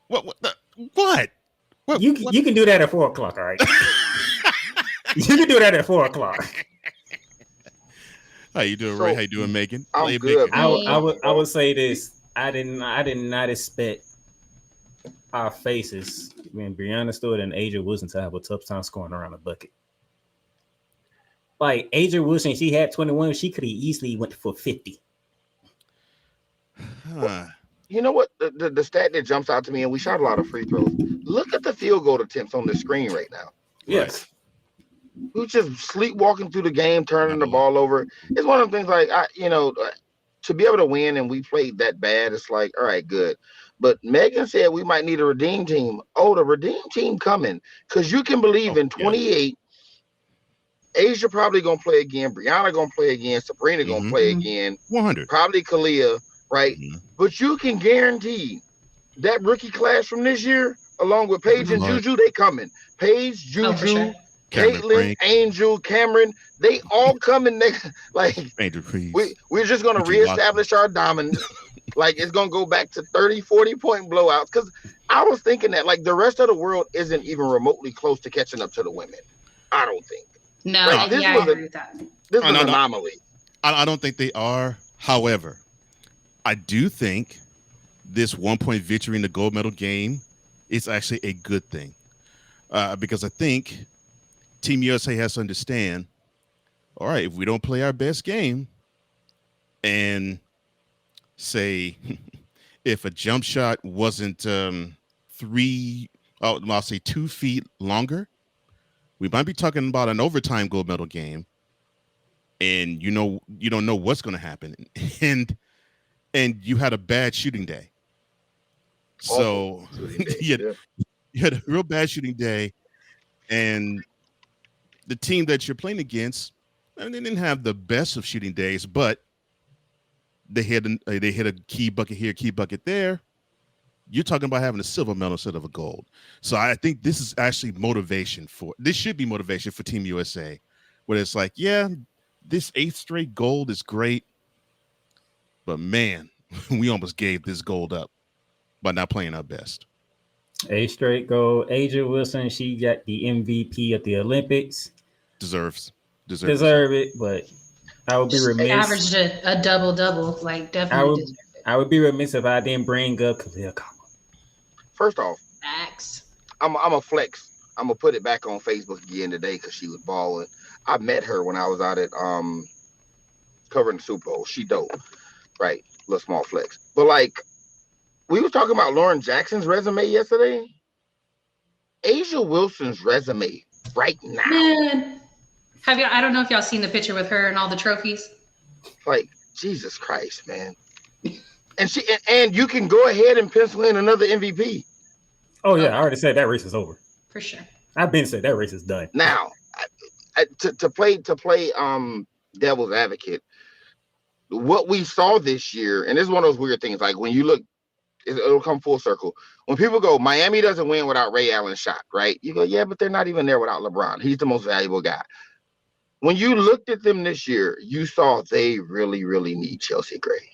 What? You can do that at 4 o'clock, all right? You can do that at 4 o'clock. How you doing, Ray? How you doing, Megan? I'm good. I would say this. I did not expect our faces when Brianna Stewart and Asia Wilson to have a tough time scoring around the bucket. Like Asia Wilson, she had 21. She could have easily went for 50. You know what? The stat that jumps out to me, and we shot a lot of free throws. Look at the field goal attempts on the screen right now. Yes. We're just sleepwalking through the game, turning the ball over. It's one of the things like, to be able to win and we played that bad, it's like, all right, good. But Megan said we might need a redeem team. Oh, the redeem team coming. Because you can believe in 28, Asia probably going to play again. Brianna going to play again. Sabrina going to play again. 100. Probably Kahleah, right? But you can guarantee that rookie class from this year, along with Paige and Juju, they coming. Paige, Juju, Caitlin, Angel, Cameron, they all coming next. Like, Angel, please. We're just going to reestablish our dominance. Like, it's going to go back to 30, 40-point blowouts. Because I was thinking that, like, the rest of the world isn't even remotely close to catching up to the women. I don't think. No, I agree with that. This was an anomaly. I don't think they are. However, I do think this 1-point victory in the gold medal game is actually a good thing. Because I think Team USA has to understand, all right, if we don't play our best game and say if a jump shot wasn't 2 feet longer, we might be talking about an overtime gold medal game, and you don't know what's going to happen, and you had a bad shooting day. So you had a real bad shooting day, and the team that you're playing against, they didn't have the best of shooting days, but they hit a key bucket here, key bucket there. You're talking about having a silver medal instead of a gold. So I think this is actually this should be motivation for Team USA, where it's like, yeah, this 8th straight gold is great, but man, we almost gave this gold up by not playing our best. 8 straight gold. Asia Wilson, she got the MVP at the Olympics. Deserve it, but I would be remiss. Averaged a double-double, like definitely. I would be remiss if I didn't bring up Kahleah. First off, facts. I'm a flex. I'm gonna put it back on Facebook again today because she was balling. I met her when I was out at covering the Super Bowl. She dope, right? Little small flex, but like we were talking about Lauren Jackson's resume yesterday. Asia Wilson's resume right now. Man, I don't know if y'all seen the picture with her and all the trophies. Like Jesus Christ, man. And you can go ahead and pencil in another MVP. Oh yeah, I already said that race is over. For sure. I've been said that race is done. Now, to play devil's advocate, what we saw this year, and this is one of those weird things. Like when you look, it'll come full circle. When people go, Miami doesn't win without Ray Allen's shot, right? You go, yeah, but they're not even there without LeBron. He's the most valuable guy. When you looked at them this year, you saw they really, really need Chelsea Gray.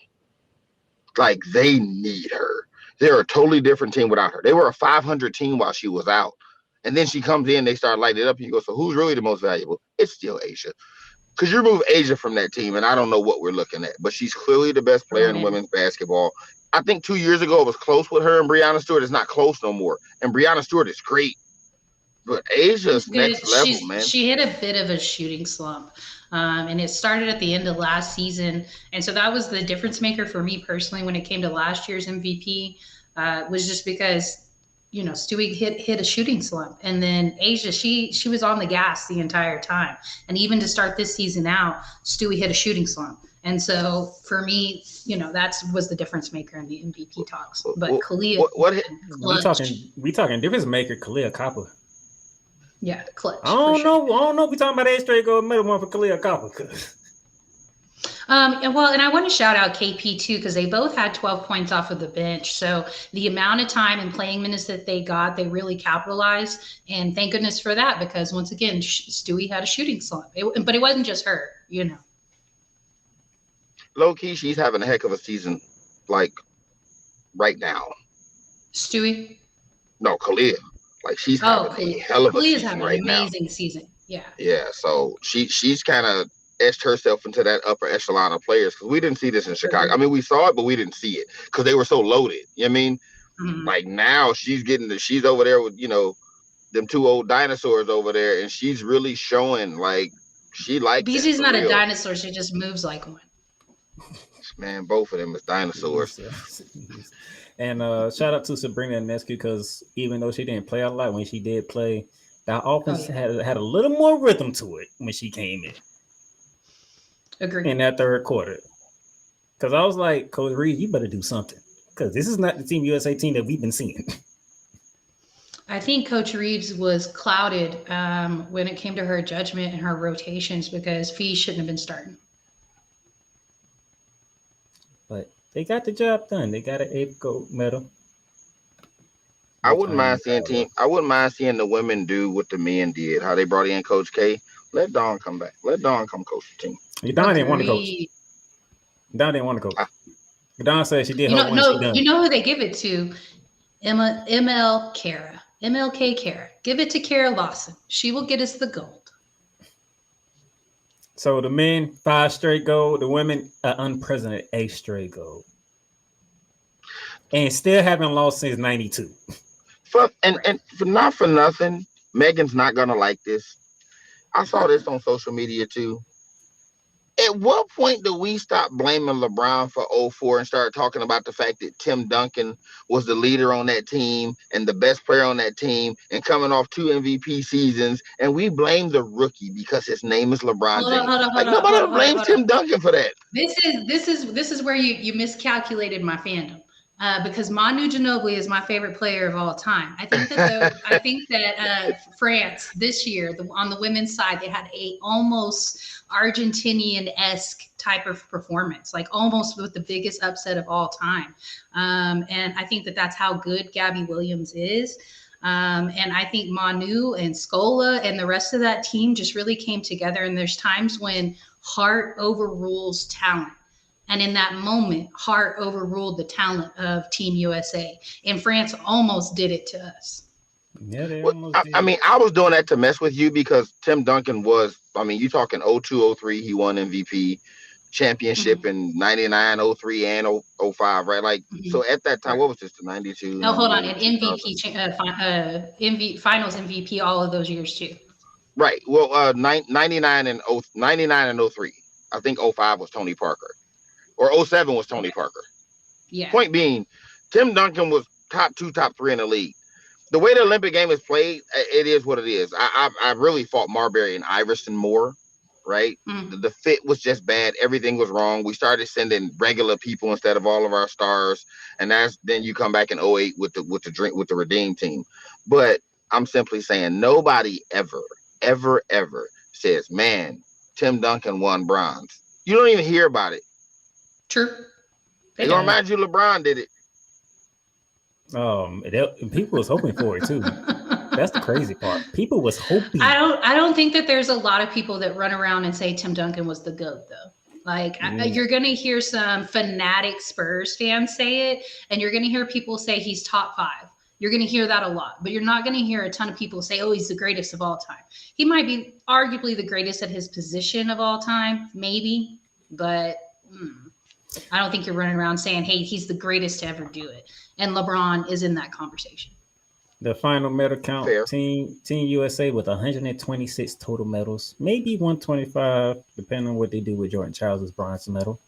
Like they need her. They're a totally different team without her. They were a 500 team while she was out. And then she comes in, they start lighting it up. And you go, so who's really the most valuable? It's still Asia. Because you remove Asia from that team, and I don't know what we're looking at. But she's clearly the best player in women's basketball. I think 2 years ago it was close with her and Brianna Stewart. It's not close no more. And Brianna Stewart is great. But Asia's next level, man. She hit a bit of a shooting slump. And it started at the end of last season. And so that was the difference maker for me personally when it came to last year's MVP, was just because, Stewie hit a shooting slump. And then Asia, she was on the gas the entire time. And even to start this season out, Stewie hit a shooting slump. And so for me, that was the difference maker in the MVP talks. But Kahleah, we talking difference maker, Kahleah Copper. Yeah, clutch. I don't know. We talking about 8 straight gold medal one for Kahleah Copper. And I want to shout out KP too, because they both had 12 points off of the bench. So the amount of time and playing minutes that they got, they really capitalized. And thank goodness for that, because once again, Stewie had a shooting slump. But it wasn't just her, Low key, she's having a heck of a season, like right now. Stewie? No, Kahleah. Like she's having a hell of a Kahleah is season having right an now. amazing season. Yeah. Yeah, so she's kind of etched herself into that upper echelon of players because we didn't see this in Chicago. I mean, we saw it, but we didn't see it because they were so loaded. You know what I mean? Mhm. Like now she's she's over there with, them two old dinosaurs over there, and she's really showing like she like that BZ's for not a real. dinosaur. She just moves like one. Man, both of them is dinosaurs. And shout out to Sabrina Ionescu because even though she didn't play a lot, when she did play, that offense had a little more rhythm to it when she came in. Agree. In that third quarter. Because I was like, Coach Reed, you better do something. Because this is not the Team USA team that we've been seeing. I think Coach Reeves was clouded when it came to her judgment and her rotations because Fee shouldn't have been starting. But they got the job done. They got an 8th gold medal. I wouldn't mind seeing the women do what the men did, how they brought in Coach K. Let Dawn come back. Let Dawn come coach the team. Dawn didn't want to coach. Dawn didn't want to coach. Dawn said she did her one. You know who they give it to? MLK Kara. Give it to Kara Lawson. She will get us the gold. So the men 5 straight gold, the women unprecedented 8 straight gold, and still haven't lost since '92. Not for nothing, Megan's not gonna like this. I saw this on social media too. At what point do we stop blaming LeBron for 04 and start talking about the fact that Tim Duncan was the leader on that team and the best player on that team and coming off 2 MVP seasons, and we blame the rookie because his name is LeBron James? Nobody blames Tim Duncan for that. This is where you miscalculated my fandom. Because Manu Ginobili is my favorite player of all time. I think that France this year on the women's side, they had a almost Argentinian-esque type of performance, like almost with the biggest upset of all time. And I think that that's how good Gabby Williams is. And I think Manu and Scola and the rest of that team just really came together. And there's times when heart overrules talent. And in that moment, heart overruled the talent of Team USA. And France almost did it to us. Yeah, they almost did. I mean, I was doing that to mess with you because Tim Duncan was, you talking 02, 03, he won MVP championship in 99, 03, and 05, right? Like, so at that time, what was this, the 92? Oh, hold on. And MVP, finals MVP all of those years too. Right. Well, 99 and 03. I think 05 was Tony Parker. Or 07 was Tony Parker. Yeah. Point being, Tim Duncan was top 2, top 3 in the league. The way the Olympic game is played, it is what it is. I really fought Marbury and Iverson more, right? The fit was just bad. Everything was wrong. We started sending regular people instead of all of our stars, and then you come back in 08 with the Redeem team. But I'm simply saying nobody ever says, man, Tim Duncan won bronze. You don't even hear about it. True. They gonna remind you LeBron did it. People was hoping for it too. That's the crazy part. People was hoping. I don't think that there's a lot of people that run around and say Tim Duncan was the GOAT though. Like you're gonna hear some fanatic Spurs fans say it, and you're gonna hear people say he's top 5. You're gonna hear that a lot, but you're not gonna hear a ton of people say, "Oh, he's the greatest of all time." He might be arguably the greatest at his position of all time, maybe, but. I don't think you're running around saying, hey, he's the greatest to ever do it. And LeBron is in that conversation. The final medal count, Team USA with 126 total medals, maybe 125, depending on what they do with Jordan Childs' bronze medal.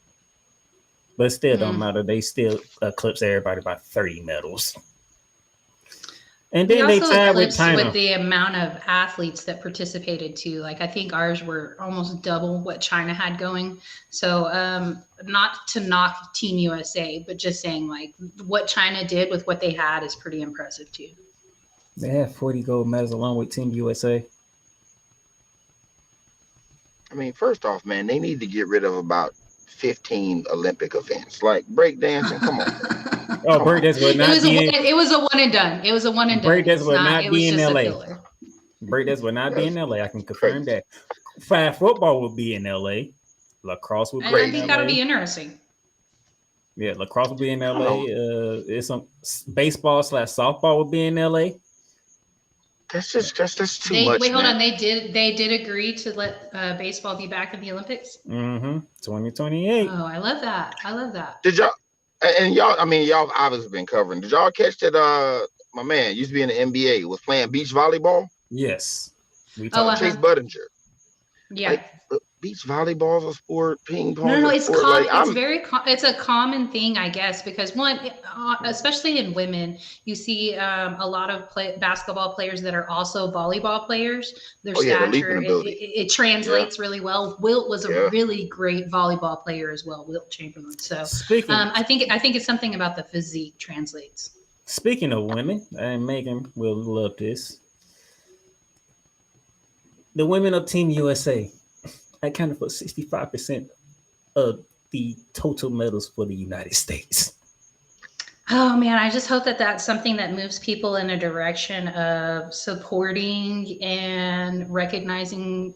But it still don't matter. They still eclipse everybody by 30 medals. And then they tied with China. With the amount of athletes that participated too. Like I think ours were almost double what China had going. So not to knock Team USA, but just saying like what China did with what they had is pretty impressive too. They have 40 gold medals along with Team USA. I mean, first off, man, they need to get rid of about 15 Olympic events. Like breakdancing, come on. Breakdance would not be it was a one and done. It was a one and done. Breakdance would not be in LA. Breakdance would not be in LA. I can confirm that. Flag football would be in LA. Lacrosse would be in LA. I think that'll be interesting. Yeah, lacrosse would be in LA. It's some baseball / softball would be in LA. that's too much. Wait, hold man. on. They did agree to let baseball be back in the Olympics. 2028. Oh, I love that. I love that. Did y'all and y'all? I mean, y'all obviously been covering. Did y'all catch that? My man used to be in the NBA, was playing beach volleyball. Yes. We Oh, talked. Chase Budinger. Yeah. Like, beach volleyball's a sport. Ping pong. No, is a it's sport. common. Like, It's a common thing, I guess, because one, especially in women, you see a lot of basketball players that are also volleyball players. Their the stature, leaping ability. it translates really well. Wilt was a really great volleyball player as well, Wilt Chamberlain. So I think it's something about the physique translates. Speaking of women, and Megan will love this. The women of Team USA accounted for 65% of the total medals for the United States. Oh man, I just hope that that's something that moves people in a direction of supporting and recognizing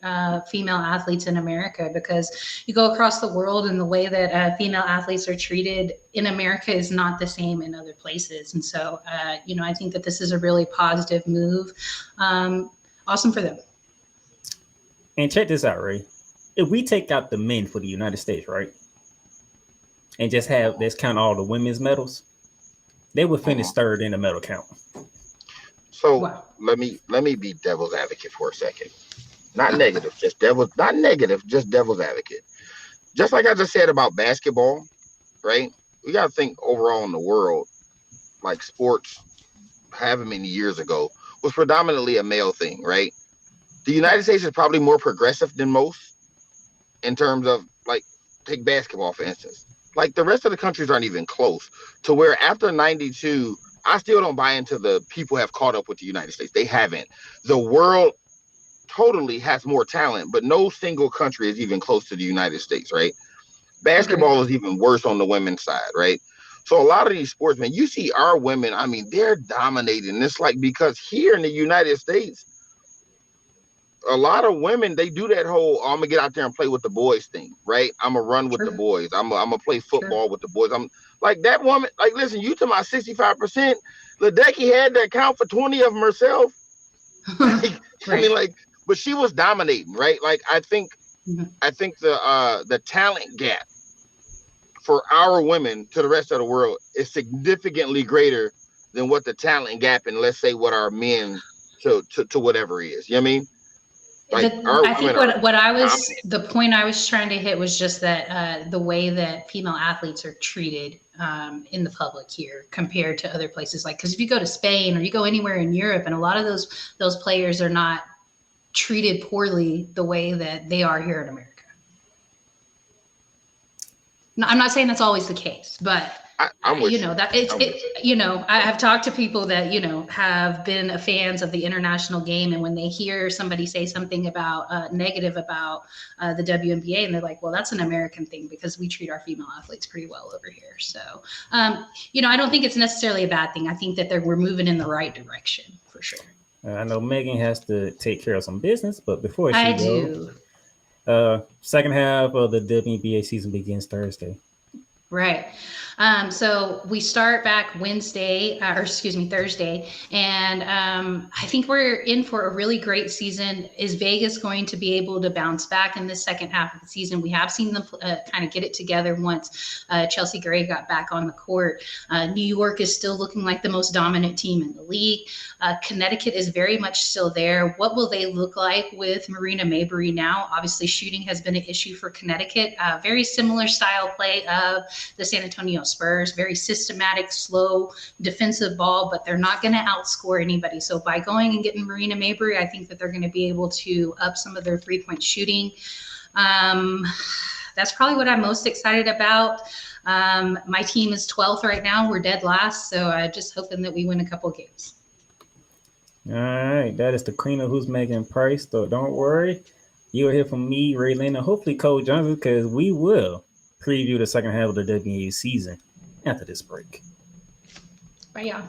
female athletes in America, because you go across the world and the way that female athletes are treated in America is not the same in other places. And so, I think that this is a really positive move. Awesome for them. And check this out, Ray. If we take out the men for the United States, right, and just let's count all the women's medals, they would finish third in the medal count. So let me be devil's advocate for a second. Not negative, just devil's advocate. Just like I just said about basketball, right? We got to think overall in the world, like sports, however many years ago, was predominantly a male thing, right? The United States is probably more progressive than most in terms of, like, take basketball, for instance. Like, the rest of the countries aren't even close to where after 92, I still don't buy into the people have caught up with the United States. They haven't. The world totally has more talent, but no single country is even close to the United States, right? Basketball is even worse on the women's side, right? So a lot of these sports, man, you see our women, I mean, they're dominating. It's like, because here in the United States, a lot of women, they do that whole, I'm gonna get out there and play with the boys thing, right? I'm gonna run with the boys. I'm gonna play football with the boys. I'm like, that woman, like, listen, you talking about 65%. Ledecky had that count for 20 of them herself. I mean, like, but she was dominating, right? Like, I think the talent gap for our women to the rest of the world is significantly greater than what the talent gap in, let's say, what our men to whatever is. You know what I mean? Like, I think the point I was trying to hit was just that the way that female athletes are treated in the public here compared to other places. Like, because if you go to Spain or you go anywhere in Europe, and a lot of those players are not treated poorly the way that they are here in America. Now, I'm not saying that's always the case, but I have talked to people that, have been fans of the international game. And when they hear somebody say something about negative about the WNBA, and they're like, well, that's an American thing because we treat our female athletes pretty well over here. So, I don't think it's necessarily a bad thing. I think that we're moving in the right direction for sure. I know Megan has to take care of some business, but before she goes, second half of the WNBA season begins Thursday. Right. So we start back Thursday. And I think we're in for a really great season. Is Vegas going to be able to bounce back in the second half of the season? We have seen them kind of get it together once Chelsea Gray got back on the court. New York is still looking like the most dominant team in the league. Connecticut is very much still there. What will they look like with Marina Mabrey now? Obviously, shooting has been an issue for Connecticut. Very similar style play of the San Antonio Spurs, very systematic, slow defensive ball, but they're not going to outscore anybody. So by going and getting Marina Mabrey, I think that they're going to be able to up some of their 3-point shooting. That's probably what I'm most excited about. My team is 12th right now. We're dead last. So I'm just hoping that we win a couple games. All right. That is the queen of Who's Megan Price. So don't worry. You'll hear from me, Ray Lane, and hopefully Cole Johnson, because we will preview the second half of the WNBA season after this break. Bye, y'all.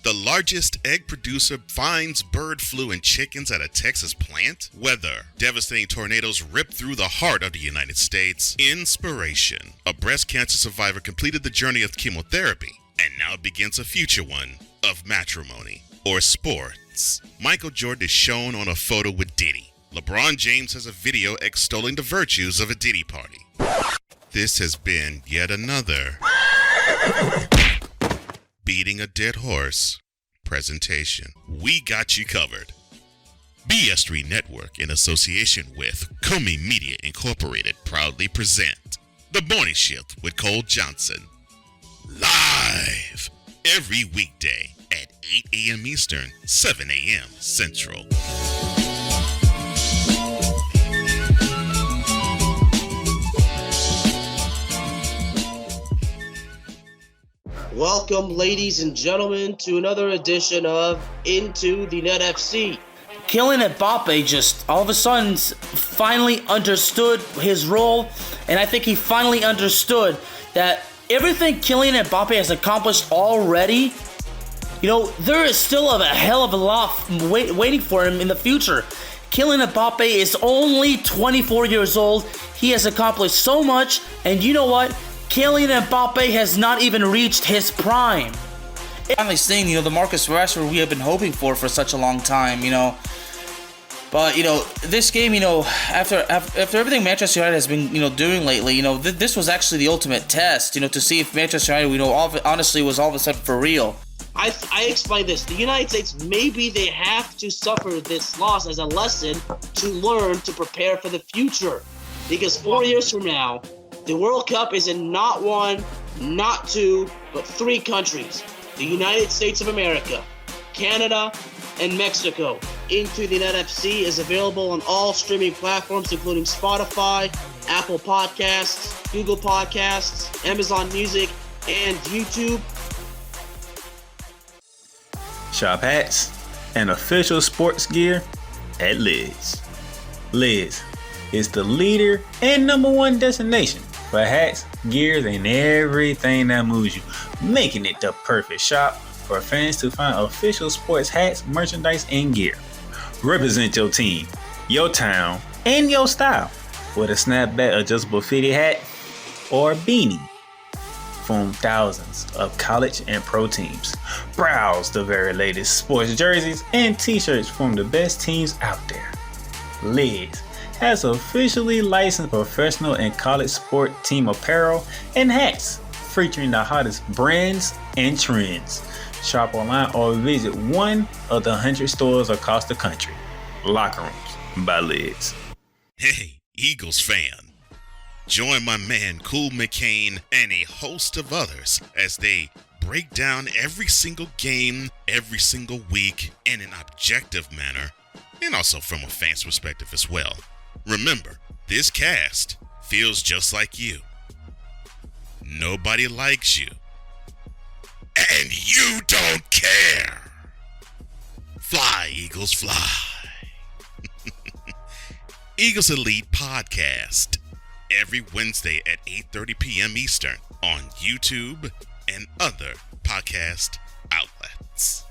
The largest egg producer finds bird flu in chickens at a Texas plant. Weather. Devastating tornadoes rip through the heart of the United States. Inspiration. A breast cancer survivor completed the journey of chemotherapy and now begins a future one. of matrimony or sports. Michael Jordan is shown on a photo with Diddy. LeBron James has a video extolling the virtues of a Diddy party. This has been yet another beating a dead horse presentation. We got you covered. BS3 Network, in association with Comey Media Incorporated, proudly present The Morning Shift with Cole Johnson. Live every weekday at 8 a.m. Eastern, 7 a.m. Central. Welcome, ladies and gentlemen, to another edition of Into the Net FC. Kylian Mbappe just all of a sudden finally understood his role, and I think he finally understood that everything Kylian Mbappe has accomplished already, there is still a hell of a lot waiting for him in the future. Kylian Mbappe is only 24 years old. He has accomplished so much, and you know what? Kylian Mbappe has not even reached his prime. Finally seeing, the Marcus Rashford we have been hoping for such a long time, But, this game, after everything Manchester United has been, doing lately, this was actually the ultimate test, to see if Manchester United, honestly was all of a sudden for real. I explained this. The United States, maybe they have to suffer this loss as a lesson to learn to prepare for the future. Because 4 years from now, the World Cup is in not one, not two, but three countries. The United States of America, Canada, and Mexico. Into the Net FC is available on all streaming platforms, including Spotify, Apple Podcasts, Google Podcasts, Amazon Music, and YouTube. Shop hats and official sports gear at Liz. Liz is the leader and #1 destination for hats, gears, and everything that moves you, making it the perfect shop for fans to find official sports hats, merchandise, and gear. Represent your team, your town, and your style with a snapback adjustable fitted hat or beanie from thousands of college and pro teams. Browse the very latest sports jerseys and t-shirts from the best teams out there. Liz has officially licensed professional and college sport team apparel and hats featuring the hottest brands and trends. Shop online or visit one of the 100 stores across the country. Locker Rooms by Liz. Hey, Eagles fan. Join my man Cool McCain and a host of others as they break down every single game, every single week in an objective manner, and also from a fan's perspective as well. Remember, this cast feels just like you. Nobody likes you. And you don't care. Fly, Eagles, fly. Eagles Elite Podcast. Every Wednesday at 8:30 p.m. Eastern on YouTube and other podcast outlets.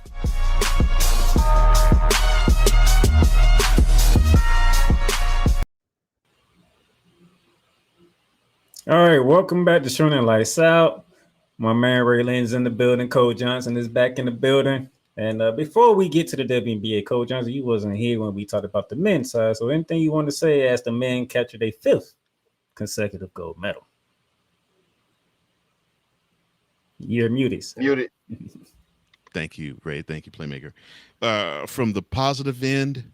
All right, welcome back to Shining Lights Out. My man Ray Lynn's in the building. Cole Johnson is back in the building. And before we get to the WNBA, Cole Johnson, you wasn't here when we talked about the men's side. So anything you want to say as the men captured their 5th consecutive gold medal? You're muted, sir. Muted. Thank you, Ray. Thank you, Playmaker. From the positive end,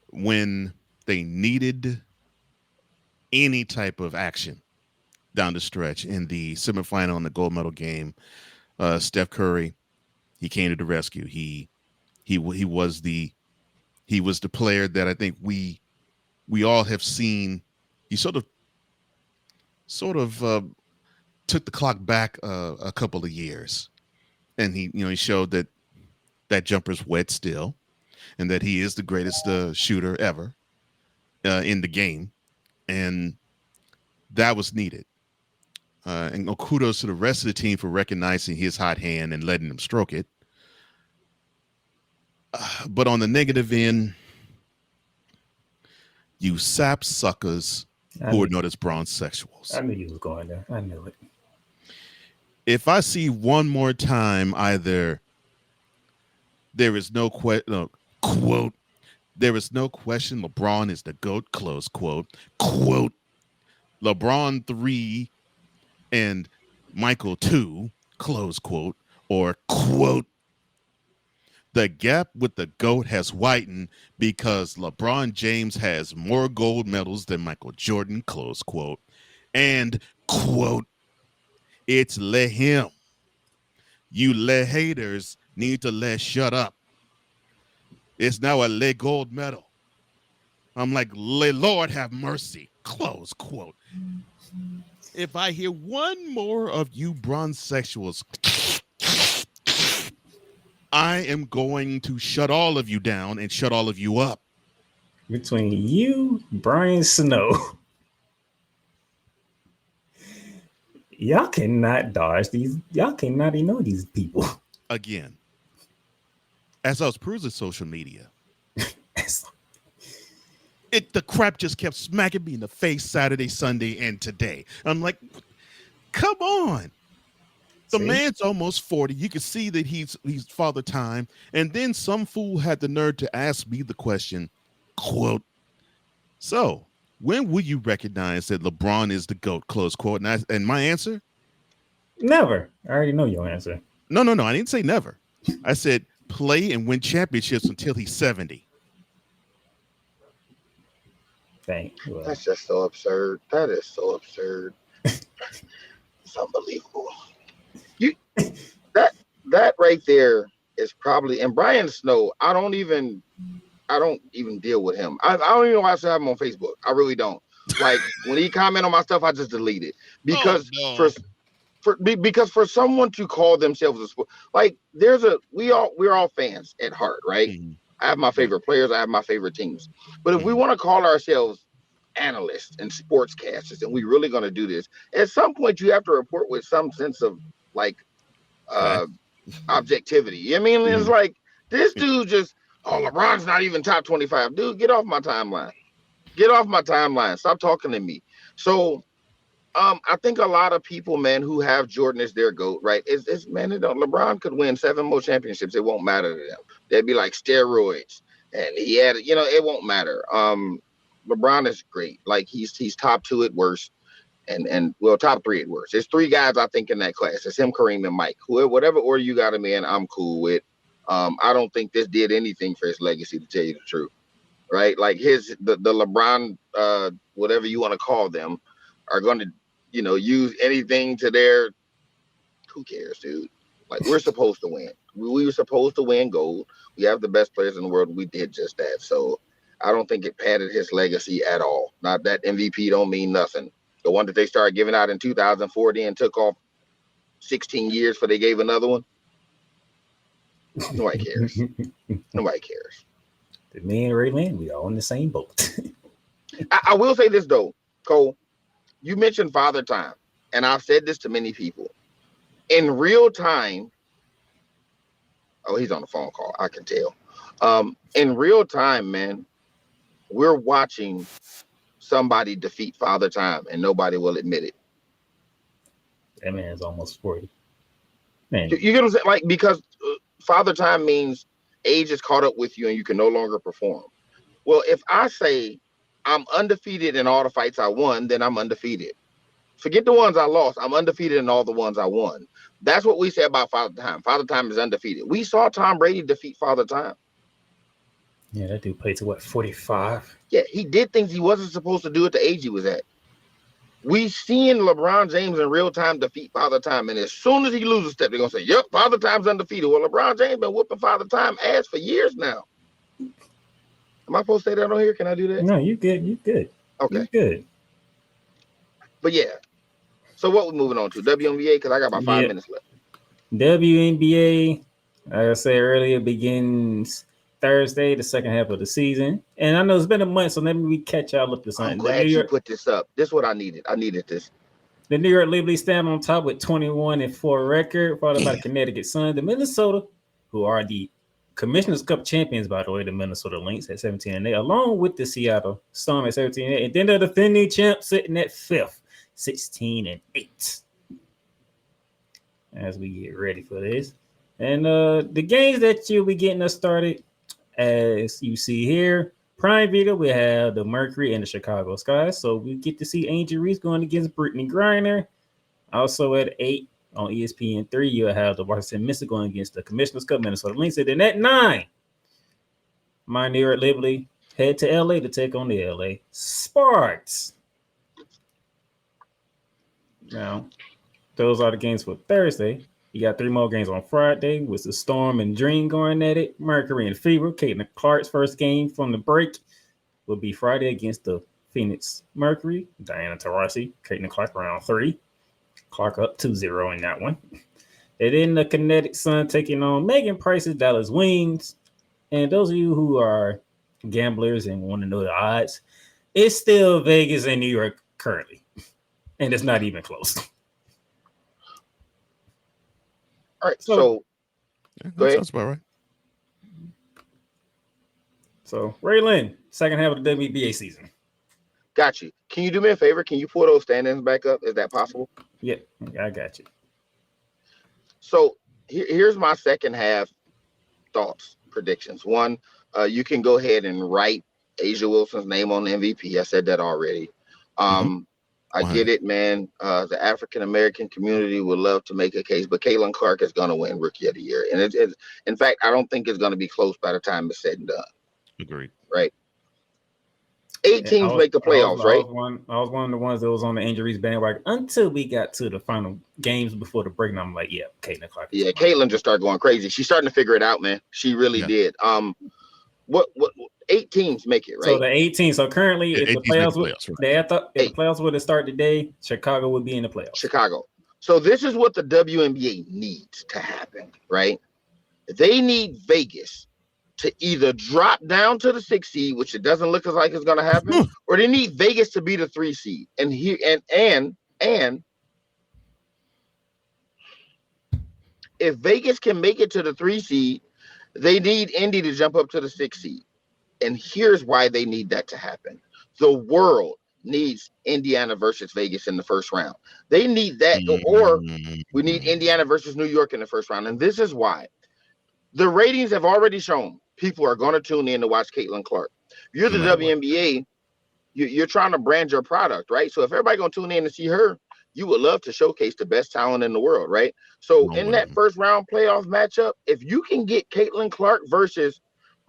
when they needed any type of action down the stretch in the semifinal and the gold medal game, Steph Curry, he came to the rescue. He was the player that I think we all have seen. He sort of took the clock back a couple of years, and he showed that jumper's wet still, and that he is the greatest shooter ever in the game, and that was needed. And kudos to the rest of the team for recognizing his hot hand and letting him stroke it. But on the negative end, you sap suckers who are known as bronze sexuals. I knew you was going there. I knew it. if I see one more time either there is no quote, there is no question LeBron is the GOAT, close quote, LeBron 3 and Michael 2, close quote, or quote, the gap with the GOAT has widened because LeBron James has more gold medals than Michael Jordan, close quote, and quote, it's let him. You let haters need to let shut up. It's now a le gold medal. I'm like, Lord have mercy, close quote. If I hear one more of you bronze sexuals, I am going to shut all of you down and shut all of you up. Between you, Brian Snow, y'all cannot dodge these. Y'all cannot ignore these people. Again, as I was perusing social media, the crap just kept smacking me in the face Saturday, Sunday, and today. I'm like, come on. The man's almost 40. You can see that he's father time. And then some fool had the nerve to ask me the question, quote, so when will you recognize that LeBron is the GOAT, close quote? And my answer? Never. I already know your answer. No. I didn't say never. I said play and win championships until he's 70. That's just so absurd. That is so absurd. It's unbelievable. That right there is probably, and Brian Snow, I don't even deal with him. I don't even know why I still have him on Facebook. I really don't. Like when he comment on my stuff, I just delete it because because for someone to call themselves a sport, like we're all fans at heart, right? Mm-hmm. I have my favorite players, I have my favorite teams. But if we want to call ourselves analysts and sportscasters, and we're really going to do this, at some point you have to report with some sense of like objectivity. You know what I mean? It's like this dude just, LeBron's not even top 25. Dude, get off my timeline. Get off my timeline. Stop talking to me. So I think a lot of people, man, who have Jordan as their GOAT, right? LeBron could win 7 more championships. It won't matter to them. They'd be like steroids. And he had, it won't matter. LeBron is great. Like he's top 2 at worst. And top 3 at worst. There's 3 guys I think in that class. It's him, Kareem, and Mike. Whatever order you got him in, I'm cool with. I don't think this did anything for his legacy, to tell you the truth. Right? Like the LeBron, whatever you want to call them, are going to, use anything to their. Who cares, dude? Like we're supposed to win. We were supposed to win gold. We have the best players in the world. We did just that. So I don't think it padded his legacy at all. Not that MVP don't mean nothing. The one that they started giving out in 2040 and took off 16 years before they gave another one. Nobody cares. Nobody cares. The man Ray Land, we all in the same boat. I will say this though, Cole. You mentioned Father Time, and I've said this to many people. In real time, he's on the phone call. I can tell. In real time, man, we're watching somebody defeat Father Time, and nobody will admit it. That man's almost 40. Man. You get what I'm saying? Like, because Father Time means age is caught up with you and you can no longer perform. Well, if I say I'm undefeated in all the fights I won, then I'm undefeated. Forget the ones I lost. I'm undefeated in all the ones I won. That's what we say about Father Time. Father Time is undefeated. We saw Tom Brady defeat Father Time. Yeah, that dude played to 45? Yeah, he did things he wasn't supposed to do at the age he was at. We seen LeBron James in real time defeat Father Time, and as soon as he loses a step, they're gonna say, "Yep, Father Time's undefeated." Well, LeBron James been whooping Father Time ass for years now. Am I supposed to say that on here? Can I do that? No, you good. You good. Okay, you good. But yeah, so what we're moving on to WNBA because I got about 5 minutes left. WNBA, like I said earlier, begins Thursday, the second half of the season. And I know it's been a month, so let me catch y'all up to something. I'm glad you put this up. This is what I needed. I needed this. The New York Liberty stand on top with 21-4 record, followed by the Connecticut Sun. The Minnesota, who are the Commissioner's Cup champions, by the way, the Minnesota Lynx at 17-8, along with the Seattle Storm at 17-8. And then the defending champ sitting at 5th, 16-8. as we get ready for this. And the games that you'll be getting us started, as you see here, Prime Video, we have the Mercury and the Chicago Sky. So we get to see Angel Reese going against Brittany Griner. Also at 8 on ESPN3, you'll have the Washington Mystics going against the Commissioner's Cup Minnesota Lynx. And then at 9, Minear at Liberty head to LA to take on the LA Sparks. Now, those are the games for Thursday. You got 3 more games on Friday with the Storm and Dream going at it. Mercury and Fever. Caitlin Clark's first game from the break will be Friday against the Phoenix Mercury. Diana Taurasi, Caitlin Clark round 3. Clark up 2-0 in that one. And then the Kinetic Sun taking on Megan Price's Dallas Wings. And those of you who are gamblers and want to know the odds, it's still Vegas and New York currently. And it's not even close. All right, so go ahead. Sounds about right. So, Raylan, second half of the WBA season. Got you. Can you do me a favor? Can you pull those standings back up? Is that possible? Yeah, I got you. So here's my second half thoughts, predictions. One, you can go ahead and write Asia Wilson's name on the MVP. I said that already. I get it, man. The African American community would love to make a case, but Caitlin Clark is going to win Rookie of the Year, and it's in fact, I don't think it's going to be close by the time it's said and done. Agreed. Right. 8 teams make the playoffs, right? I was one of the ones that was on the injuries bandwagon until we got to the final games before the break, and I'm like, yeah, Caitlin Clark. Yeah, Caitlin just started going crazy. She's starting to figure it out, man. She really did. What 8 teams make it, right? So the 18. So currently, if the playoffs the playoffs would have started today, Chicago would be in the playoffs. Chicago. So this is what the WNBA needs to happen, right? They need Vegas to either drop down to the 6 seed, which it doesn't look like it's going to happen, or they need Vegas to be the 3 seed. And here and if Vegas can make it to the 3 seed, they need Indy to jump up to the 6 seed. And here's why they need that to happen. The world needs Indiana versus Vegas in the first round. They need that, or we need Indiana versus New York in the first round. And this is why. The ratings have already shown people are going to tune in to watch Caitlin Clark. You're the WNBA. You're trying to brand your product, right? So if everybody's going to tune in to see her, you would love to showcase the best talent in the world, right? So in that first round playoff matchup, if you can get Caitlin Clark versus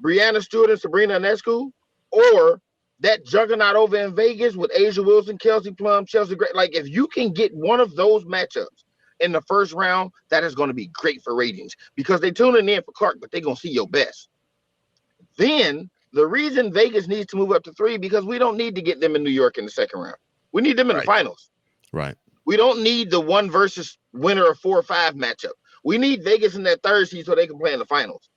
Brianna Stewart and Sabrina Ionescu, or that juggernaut over in Vegas with Asia Wilson, Kelsey Plum, Chelsea Gray, like if you can get one of those matchups in the first round, that is going to be great for ratings because they're tuning in for Clark, but they're going to see your best. Then the reason Vegas needs to move up to 3 because we don't need to get them in New York in the second round. We need them in the finals. Right. We don't need the 1 versus winner of 4 or 5 matchup. We need Vegas in that 3rd seed so they can play in the finals.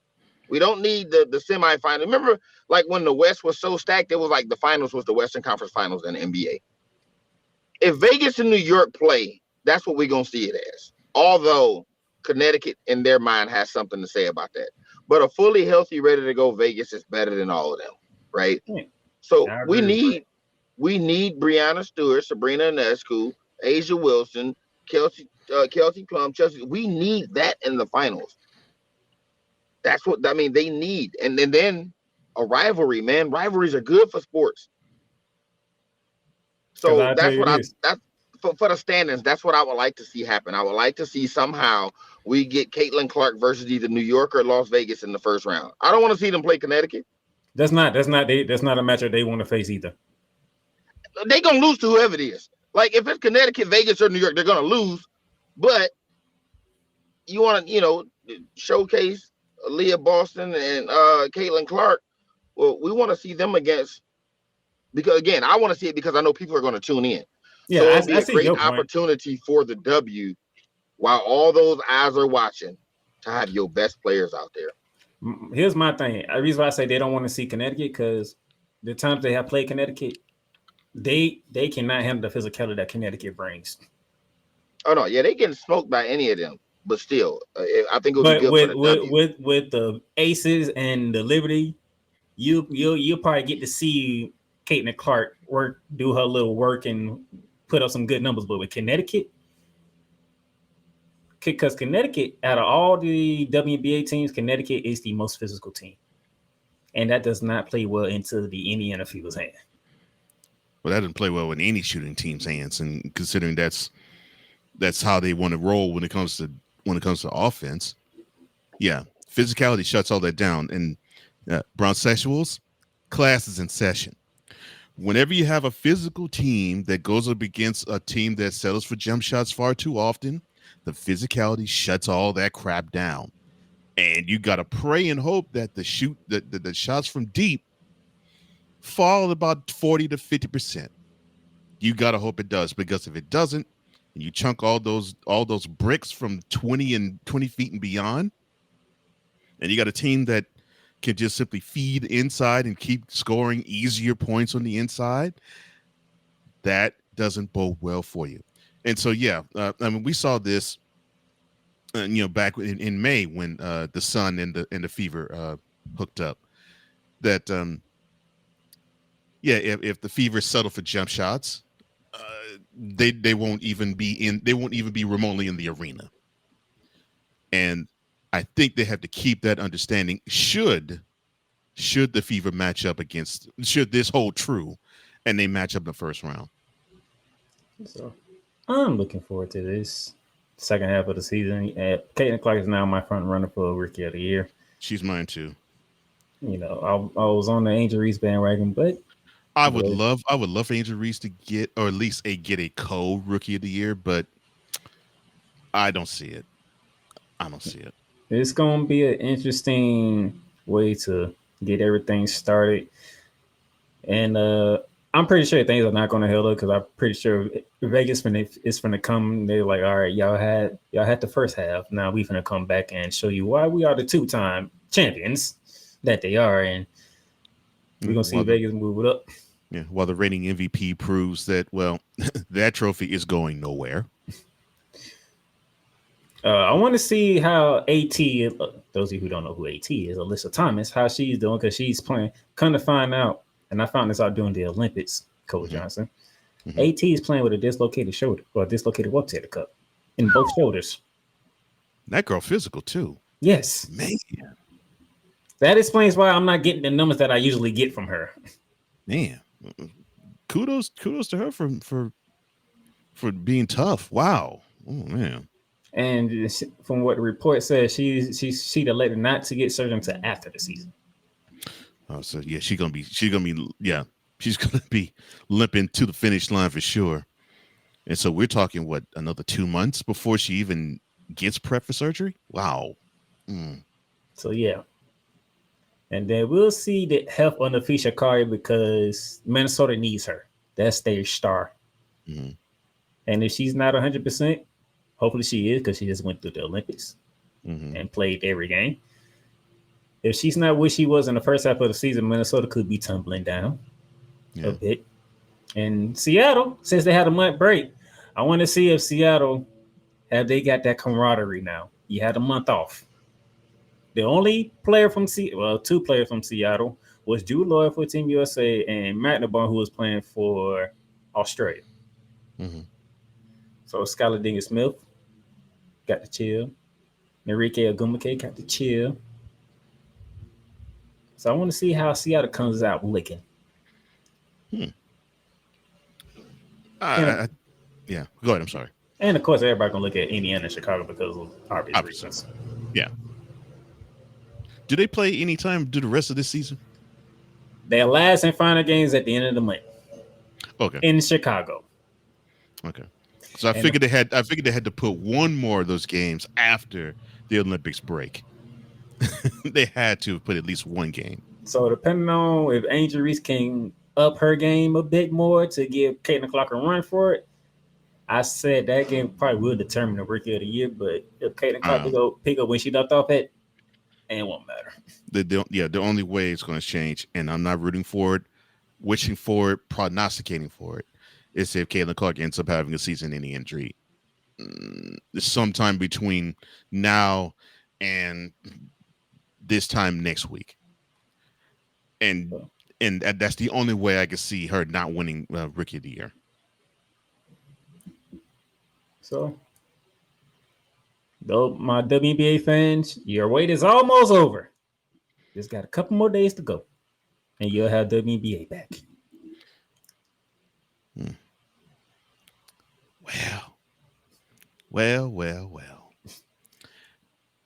We don't need the semifinal. Remember, like when the West was so stacked, it was like the finals was the Western Conference Finals in the NBA. If Vegas and New York play, that's what we're going to see it as. Although Connecticut, in their mind, has something to say about that. But a fully healthy, ready to go Vegas is better than all of them, right? So we need Brianna Stewart, Sabrina Ionescu, Asia Wilson, Kelsey Plum, Chelsea. We need that in the finals. That's what I mean. They need, and then a rivalry, man. Rivalries are good for sports. So that's what for the standings. That's what I would like to see happen. I would like to see somehow we get Caitlin Clark versus either New York or Las Vegas in the first round. I don't want to see them play Connecticut. That's not a matchup they want to face either. They're gonna lose to whoever it is. Like if it's Connecticut, Vegas, or New York, they're gonna lose. But you want to, showcase Leah Boston and Caitlin Clark. Well, we want to see them against, because again, I want to see it because I know people are going to tune in. Yeah, so it'll be a great opportunity for the W while all those eyes are watching to have your best players out there. Here's my thing. The reason why I say they don't want to see Connecticut because the times they have played Connecticut, they cannot handle the physicality that Connecticut brings. Oh no, yeah, they getting smoked by any of them. But still, I think it would be good for the W. With the Aces and the Liberty, you'll probably get to see Caitlin Clark do her little work and put up some good numbers. But with Connecticut, because Connecticut, out of all the WNBA teams, Connecticut is the most physical team, and that does not play well into the Indiana Fever's hand. Well, that didn't play well in any shooting team's hands, and considering that's how they want to roll when it comes to offense. Yeah, physicality shuts all that down. And Brownsexuals, class is in session. Whenever you have a physical team that goes up against a team that settles for jump shots far too often, the physicality shuts all that crap down. And you got to pray and hope that the shots from deep fall about 40 to 50%. You got to hope it does, because if it doesn't, and you chunk all those bricks from 20 feet and beyond, and you got a team that can just simply feed inside and keep scoring easier points on the inside, that doesn't bode well for you. And so, yeah, I mean, we saw this, back in May when the Sun and the Fever hooked up. That, if the Fever settle for jump shots, they won't even be remotely in the arena. And I think they have to keep that understanding. Should the Fever match up should this hold true, and they match up in the first round. So I'm looking forward to this second half of the season. Kahleah Clark is now my front runner for Rookie of the Year. She's mine too. I was on the Angel Reese bandwagon, but I would love for Angel Reese to get, or at least get a co-Rookie of the Year, but I don't see it. It's going to be an interesting way to get everything started. And I'm pretty sure things are not going to hold up, because I'm pretty sure Vegas is going to come. They're like, all right, y'all had the first half. Now we're going to come back and show you why we are the two-time champions that they are. And we're going to see Vegas move it up. Yeah, while the reigning MVP proves that, well, that trophy is going nowhere. I want to see how AT, those of you who don't know who AT is, Alyssa Thomas, how she's doing, because she's playing. Come to find out, and I found this out during the Olympics, Coach Johnson. Mm-hmm. AT is playing with a dislocated shoulder, or a dislocated rotator cuff in both shoulders. That girl physical too. Yes. Man. That explains why I'm not getting the numbers that I usually get from her. Man. Kudos to her for being tough. Wow. Oh man. And from what the report says, she'd elected not to get surgery until after the season. Oh, so yeah, she's gonna be limping to the finish line for sure. And so we're talking another 2 months before she even gets prep for surgery. Wow. So yeah. And then we'll see the health on the Fisher Curry, because Minnesota needs her. That's their star. Mm-hmm. And if she's not 100%, hopefully she is, because she just went through the Olympics and played every game. If she's not what she was in the first half of the season, Minnesota could be tumbling down a bit. And Seattle, since they had a month break, I want to see if Seattle, have they got that camaraderie now? You had a month off. The only player from two players from Seattle was Drew Lloyd for Team USA and Matt Nabar, who was playing for Australia. Mm-hmm. So Skylar Dinger-Smith got to chill. Enrique Agumake got to chill. So I want to see how Seattle comes out licking. Yeah, go ahead. I'm sorry. And of course, everybody gonna look at Indiana and Chicago because of obvious reasons. Yeah. Do they play any time do the rest of this season? Their last and final games at the end of the month. Okay. In Chicago. Okay. So I figured they had to put one more of those games after the Olympics break. They had to put at least one game. So depending on if Angel Reese can up her game a bit more to give Kahleah Clark a run for it, I said that game probably will determine the Rookie of the Year. But if Kahleah Clark pick up when she left off at, it won't matter. The only way it's going to change, and I'm not rooting for it, wishing for it, prognosticating for it, is if Kahleah Clark ends up having a season-ending injury sometime between now and this time next week. And that's the only way I can see her not winning Rookie of the Year. So Though my WNBA fans, your wait is almost over. Just got a couple more days to go, and you'll have WNBA back. Well.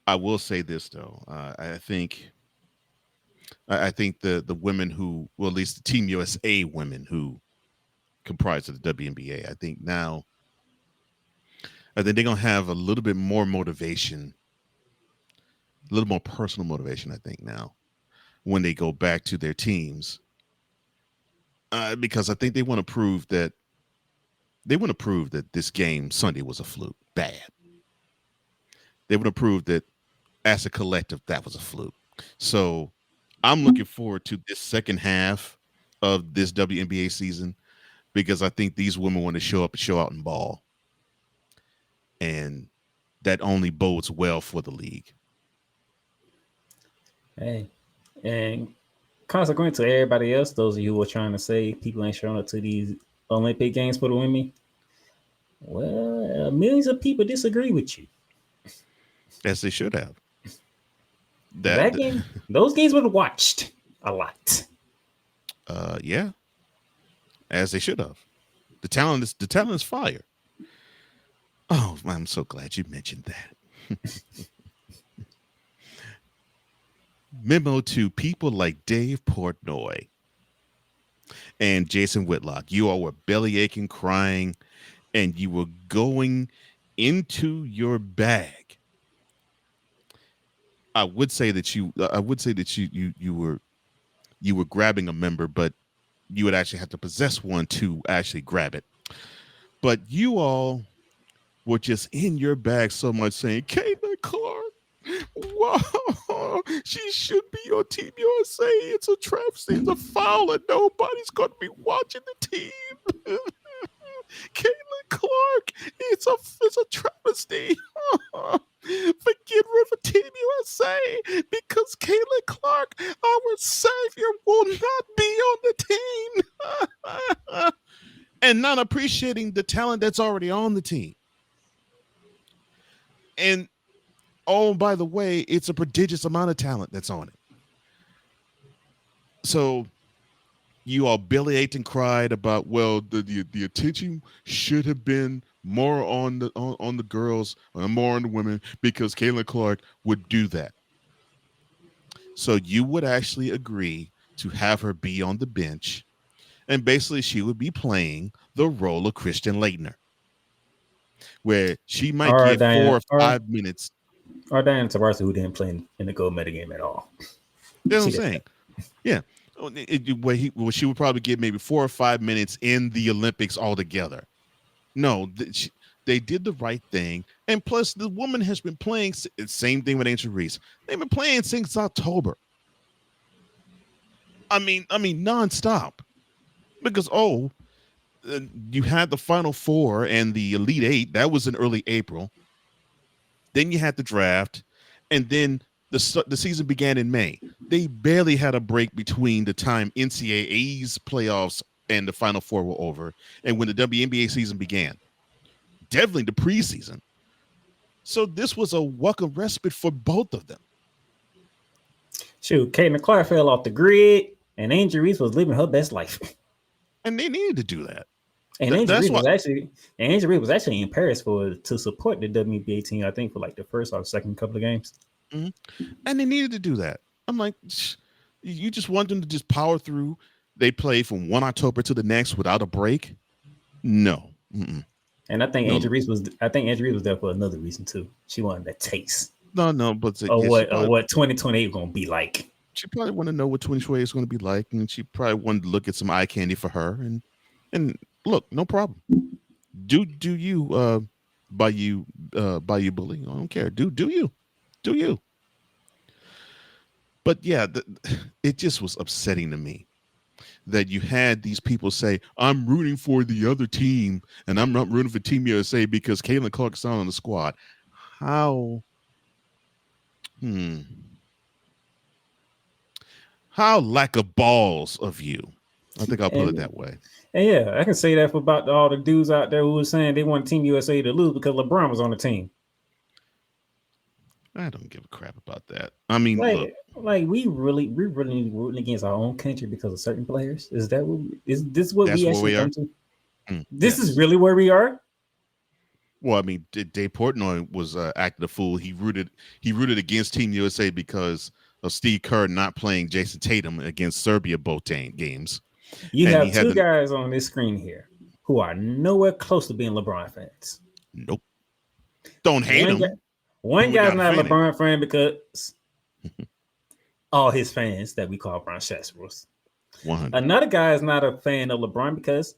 I will say this though. I think the women who, well, at least the Team USA women who comprise of the WNBA, I think they're gonna have a little bit more motivation, a little more personal motivation. I think now when they go back to their teams, because I think they want to prove that this game Sunday was a fluke. Bad. They want to prove that as a collective that was a fluke. So I'm looking forward to this second half of this WNBA season because I think these women want to show up and show out and ball. And that only bodes well for the league. Hey, and consequent to everybody else, those of you who are trying to say people ain't showing up to these Olympic Games for the women, well, millions of people disagree with you. As they should have. Those games were watched a lot. Yeah, as they should have. The talent is fire. Oh, I'm so glad you mentioned that. Memo to people like Dave Portnoy and Jason Whitlock. You all were belly aching, crying, and you were going into your bag. I would say that you were grabbing a member, but you would actually have to possess one to actually grab it. But you all were just in your bag so much saying, Kahleah Clark, wow, she should be on Team USA. It's a travesty, it's a foul, and nobody's going to be watching the team. Kahleah Clark, it's a travesty. But get rid of Team USA because Kahleah Clark, our savior, will not be on the team. And not appreciating the talent that's already on the team. And oh, by the way, it's a prodigious amount of talent that's on it. So you all belly-ached and cried about, well, the attention should have been more on the girls and more on the women because Kahleah Clark would do that. So you would actually agree to have her be on the bench, and basically she would be playing the role of Christian Laettner, where she might get 4 or 5 minutes. Or Diana Taurasi, who didn't play in the gold medal game at all. That's what I'm saying. Yeah. She would probably get maybe 4 or 5 minutes in the Olympics altogether. No, they did the right thing. And plus, the woman has been playing. Same thing with Angel Reese. They've been playing since October. I mean, nonstop. Because, you had the Final Four and the Elite Eight. That was in early April. Then you had the draft. And then the season began in May. They barely had a break between the time NCAA's playoffs and the Final Four were over and when the WNBA season began. Definitely the preseason. So this was a welcome respite for both of them. Shoot, Kahleah Clark fell off the grid and Angel Reese was living her best life. And they needed to do that. And Angel Reese was actually in Paris to support the WNBA team, I think, for like the first or second couple of games. Mm-hmm. And they needed to do that. I'm like, you just want them to just power through. They play from 1 October to the next without a break. No. Mm-mm. And I think Angel Reese was there for another reason too. She wanted that taste. No, but what 2028 gonna be like. She probably want to know what 2028 is going to be like, and she probably wanted to look at some eye candy for her. And look, no problem. Do you buy you bully? I don't care. Do you? But yeah, it just was upsetting to me that you had these people say, I'm rooting for the other team and I'm not rooting for Team USA because Kahleah Clark's not on the squad. How lack of balls of you. I think I'll put it that way. And yeah, I can say that for about all the dudes out there who were saying they want Team USA to lose because LeBron was on the team. I don't give a crap about that. I mean, look, like we really rooting against our own country because of certain players. Is this what that's we where actually we are. come to? This is really where we are. Well, I mean, Dave Portnoy was acting a fool. He rooted against Team USA because of Steve Kerr not playing Jason Tatum against Serbia both games. You have two guys on this screen here who are nowhere close to being LeBron fans. Nope. Don't hate him. One guy's not a LeBron fan because all his fans that we call Bronxestrals. 100. Another guy is not a fan of LeBron because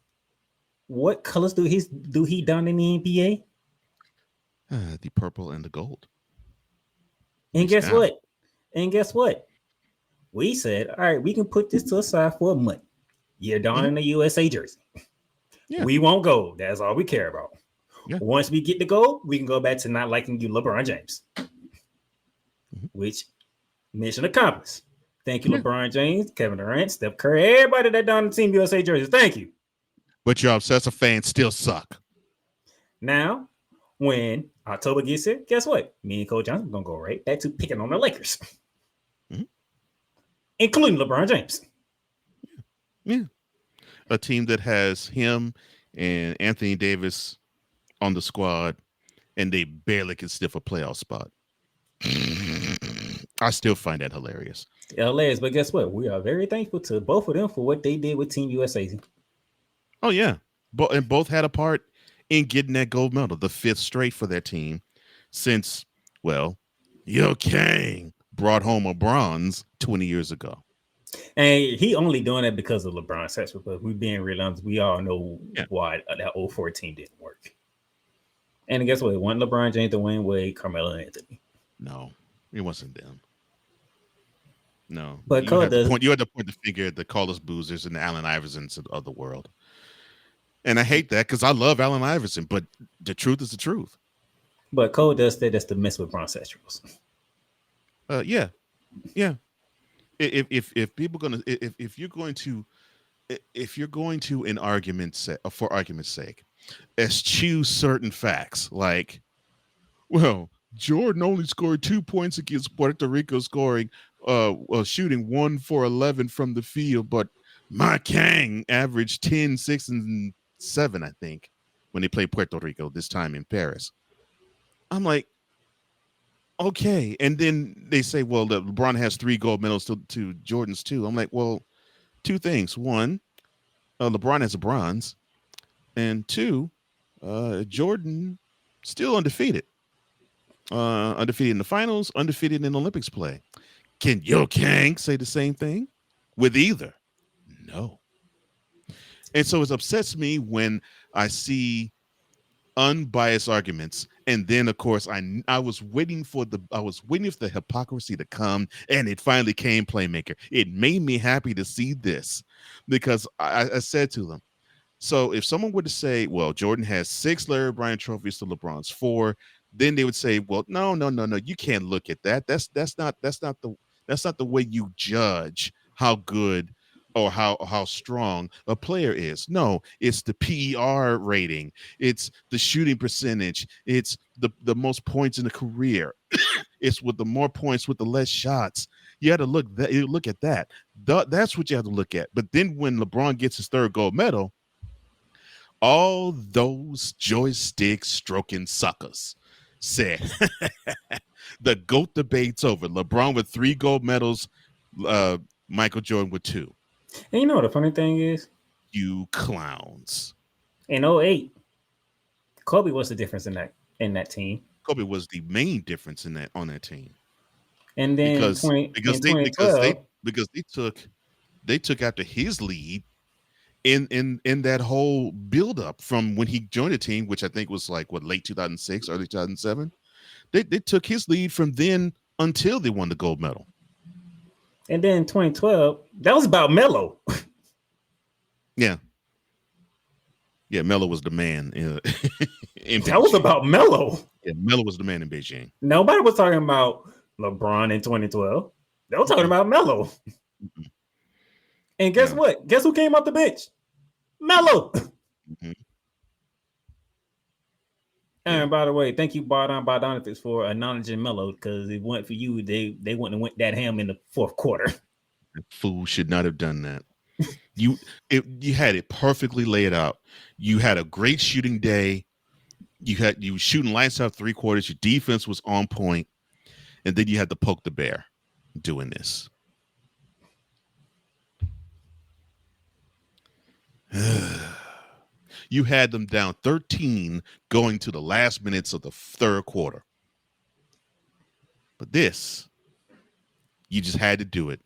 what colors do he don in the NBA? The purple and the gold. And guess what? We said, all right, we can put this to the side for a month. You're donning the USA jersey. Yeah. We won't go. That's all we care about. Yeah. Once we get the gold, we can go back to not liking you, LeBron James. Which mission accomplished. Thank you, LeBron James, Kevin Durant, Steph Curry, everybody that donned the Team USA jerseys. Thank you. But your obsessive fans still suck. Now, when October gets here, guess what? Me and Coach Johnson are gonna go right back to picking on the Lakers, including LeBron James. Yeah, a team that has him and Anthony Davis on the squad, and they barely can sniff a playoff spot. I still find that hilarious. Hilarious, but guess what? We are very thankful to both of them for what they did with Team USA. Oh yeah, both had a part in getting that gold medal, the 5th straight for their team since, well, Yo Kang brought home a bronze 20 years ago. And he only doing that because of LeBron's successful, but we being real honest, we all know why that 04 team didn't work. And guess what? It wasn't LeBron James, Dwayne Wade, Carmelo Anthony. No, it wasn't them. No. But you had to point the finger at the Carlos Boozers and the Allen Iversons of the world. And I hate that because I love Allen Iverson, but the truth is the truth. But Cole does say that's to mess with Bronxestrals. Yeah. If people gonna if you're going to in for argument's sake, eschew certain facts like, well, Jordan only scored 2 points against Puerto Rico, shooting 1 for 11 from the field, but my Kang averaged 10, 6, and 7, I think, when they played Puerto Rico this time in Paris. I'm like, okay. And then they say, well, LeBron has 3 gold medals to Jordan's 2. I'm like, well, 2 things. 1, LeBron has a bronze. And 2, Jordan still undefeated. Undefeated in the finals, undefeated in Olympics play. Can Yo Kang say the same thing with either? No. And so it upsets me when I see unbiased arguments, and then of course I was waiting for the hypocrisy to come, and it finally came. Playmaker. It made me happy to see this because I said to them, so if someone were to say, well, Jordan has 6 Larry Bryant trophies to LeBron's 4, then they would say, well, no, you can't look at that. That's not the way you judge how good or how strong a player is. No, it's the PER rating. It's the shooting percentage. It's the most points in the career. It's with the more points with the less shots. You have to look at that. That's what you have to look at. But then when LeBron gets his 3rd gold medal, all those joystick stroking suckers said the GOAT debate's over. LeBron with 3 gold medals, Michael Jordan with 2. And you know what the funny thing is? You clowns. In 08, Kobe was the difference in that team. Kobe was the main difference on that team. And then because they took after his lead in that whole buildup from when he joined the team, which I think was like late 2006, early 2007. They took his lead from then until they won the gold medal. And then 2012, that was about Melo. Yeah, Melo was the man. That was about Melo. Yeah, Melo was the man in Beijing. Nobody was talking about LeBron in 2012. They were talking about Melo. Mm-hmm. And guess what? Guess who came off the bench? Melo. Mm-hmm. And by the way, thank you, Bogdanovich, for acknowledging Melo, because if it weren't for you, they wouldn't have went that ham in the fourth quarter. Fool should not have done that. You had it perfectly laid out. You had a great shooting day. You were shooting lights out 3 quarters. Your defense was on point, and then you had to poke the bear doing this. You had them down 13 going to the last minutes of the third quarter. But this, you just had to do it.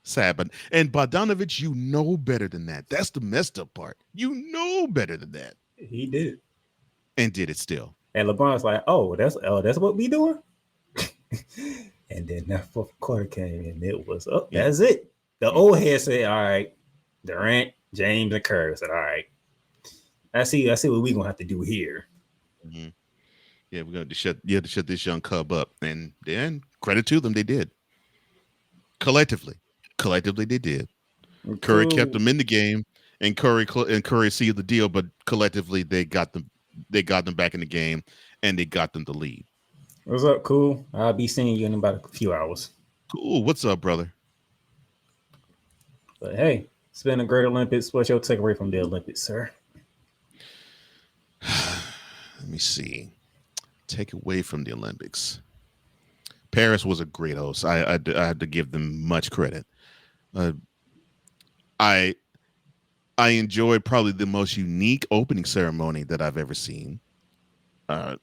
Sad, but and Bogdanovich, you know better than that. That's the messed up part. You know better than that. He did, and did it still. And LeBron's like, "Oh, that's what we doing." And then that fourth quarter came, and it was up. Yeah. That's it. The old head said, "All right, Durant, James, and Curry said, all right, I see what we're gonna have to do here." Mm-hmm. Yeah, we're gonna shut this young cub up, and then credit to them, they did. Collectively they did. Cool. Curry kept them in the game, and Curry sealed the deal, but collectively they got them back in the game, and they got them the lead. What's up, Cool? I'll be seeing you in about a few hours. Cool. What's up, brother? But hey, it's been a great Olympics. What's your takeaway from the Olympics, sir? Let me see. Take away from the Olympics. Paris was a great host. I had to give them much credit. I enjoyed probably the most unique opening ceremony that I've ever seen.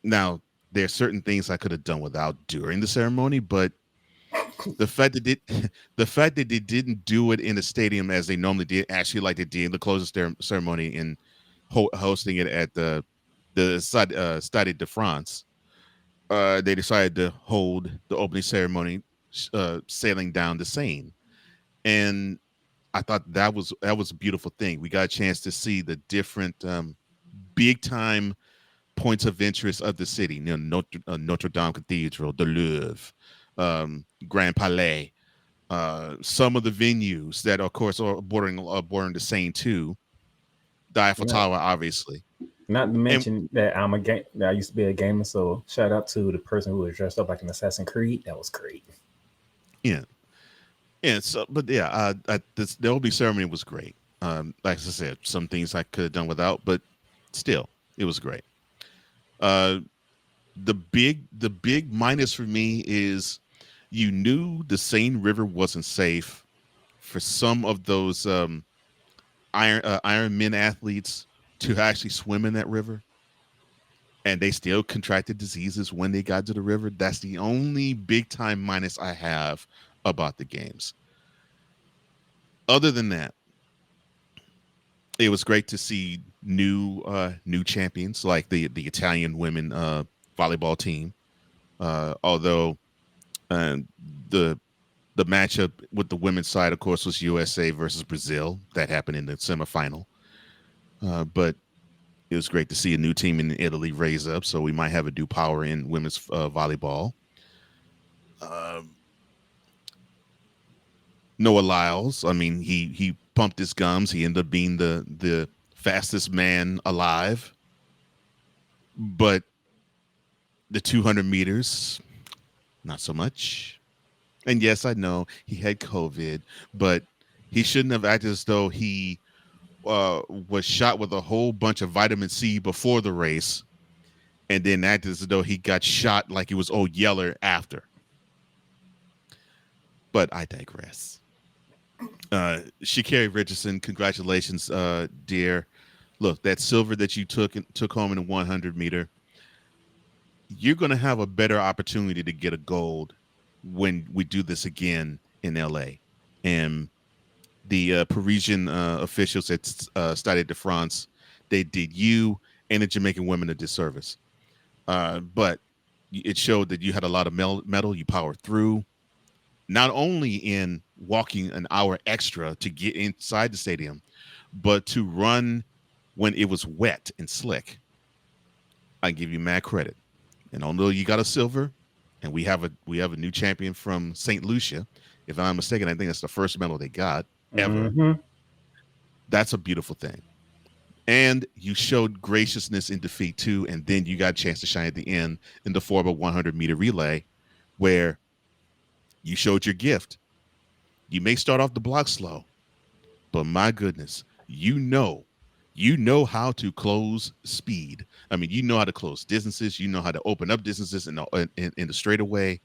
Now, there are certain things I could have done without during the ceremony, but the fact that they didn't do it in the stadium as they normally did, actually like they did in the closing ceremony and hosting it at the Stade de France, they decided to hold the opening ceremony sailing down the Seine, and I thought that was a beautiful thing. We got a chance to see the different big time points of interest of the city. You know, Notre Dame Cathedral, the Louvre, Grand Palais, some of the venues that, of course, are bordering the Seine too. The Eiffel Tower, obviously. Not to mention that I used to be a gamer, so shout out to the person who was dressed up like an Assassin's Creed. That was great. Yeah. So, but yeah, the opening ceremony was great. Like I said, some things I could have done without, but still, it was great. The big minus for me is you knew the Seine River wasn't safe for some of those Ironman athletes to actually swim in that river, and they still contracted diseases when they got to the river. That's the only big time minus I have about the games. Other than that, it was great to see new champions like the Italian women volleyball team. Although the matchup with the women's side, of course, was USA versus Brazil. That happened in the semifinal. But it was great to see a new team in Italy raise up. So we might have a new power in women's volleyball. Noah Lyles, I mean, he pumped his gums. He ended up being the fastest man alive. But the 200 meters, not so much. And yes, I know he had COVID, but he shouldn't have acted as though he was shot with a whole bunch of vitamin C before the race, and then acted as though he got shot like he was Old Yeller after. But I digress. Sha'Carri Richardson, congratulations, dear. Look, that silver that you took home in the 100 meter, you're going to have a better opportunity to get a gold when we do this again in LA. And the Parisian officials at Stade de France, they did you and the Jamaican women a disservice. But it showed that you had a lot of metal. You powered through, not only in walking an hour extra to get inside the stadium, but to run when it was wet and slick. I give you mad credit. And although you got a silver, and we have a new champion from St. Lucia, if I'm not mistaken, I think that's the first medal they got ever. Mm-hmm. That's a beautiful thing. And you showed graciousness in defeat too, and then you got a chance to shine at the end in the 4x100 meter relay, where you showed your gift. You may start off the block slow, but my goodness, you know how to close speed. I mean, you know how to close distances. You know how to open up distances in the straightaway,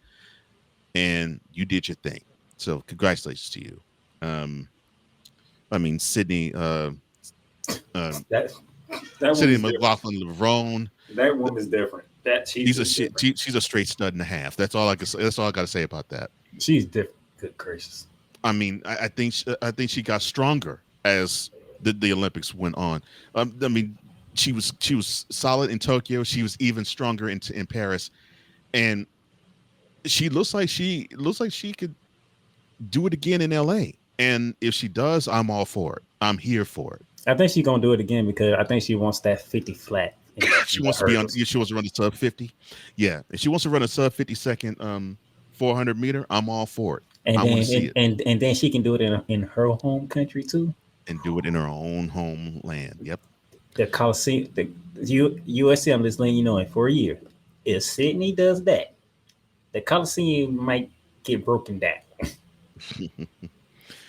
and you did your thing. So congratulations to you. I mean, Sydney. That Sydney woman's different. McLaughlin Laverne. That woman's different. She's a straight stud and a half. That's all I can say. That's all I got to say about that. She's different. Good gracious. I mean, I think she got stronger as the Olympics went on. I mean, she was solid in Tokyo. She was even stronger in Paris, and she looks like she could do it again in LA. And if she does, I'm all for it. I'm here for it. I think she's gonna do it again because I think she wants that 50 flat. She wants to be on. She wants to run a sub 50. Yeah, if she wants to run a sub 50-second 400 meter, I'm all for it. And I want to see then, it. And then she can do it in her home country too. And do it in her own homeland. Yep. The Coliseum, the USC, I'm just letting you know, in 4 years, if Sydney does that, the Coliseum might get broken down.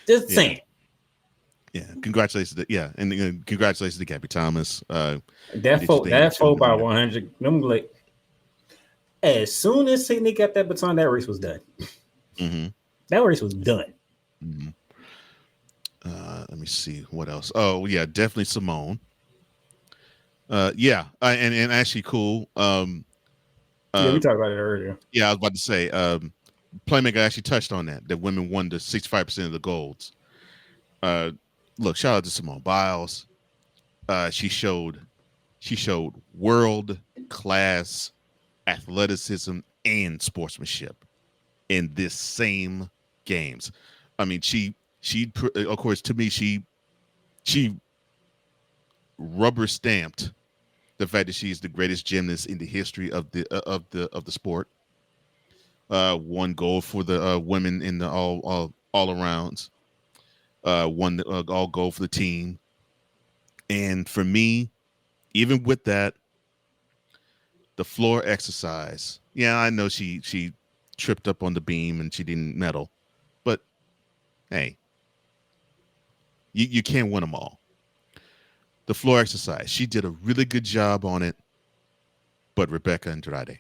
Just saying. Yeah, congratulations. And congratulations to Gabby Thomas. That 4x100. I'm like, as soon as Sydney got that baton, that race was done. Mm-hmm. That race was done. Mm-hmm. Let me see what else. Oh yeah, definitely Simone. And actually cool. We talked about it earlier. Yeah, I was about to say. Playmaker actually touched on that women won the 65% of the golds. Look, shout out to Simone Biles. She showed world class athleticism and sportsmanship in this same games. I mean, she of course, to me, she rubber stamped the fact that she's the greatest gymnast in the history of the sport. Won gold for the women in the all arounds. Won all gold for the team. And for me, even with that, the floor exercise. Yeah, I know she tripped up on the beam and she didn't medal, but hey, you can't win them all. The floor exercise, she did a really good job on it. But Rebecca Andrade,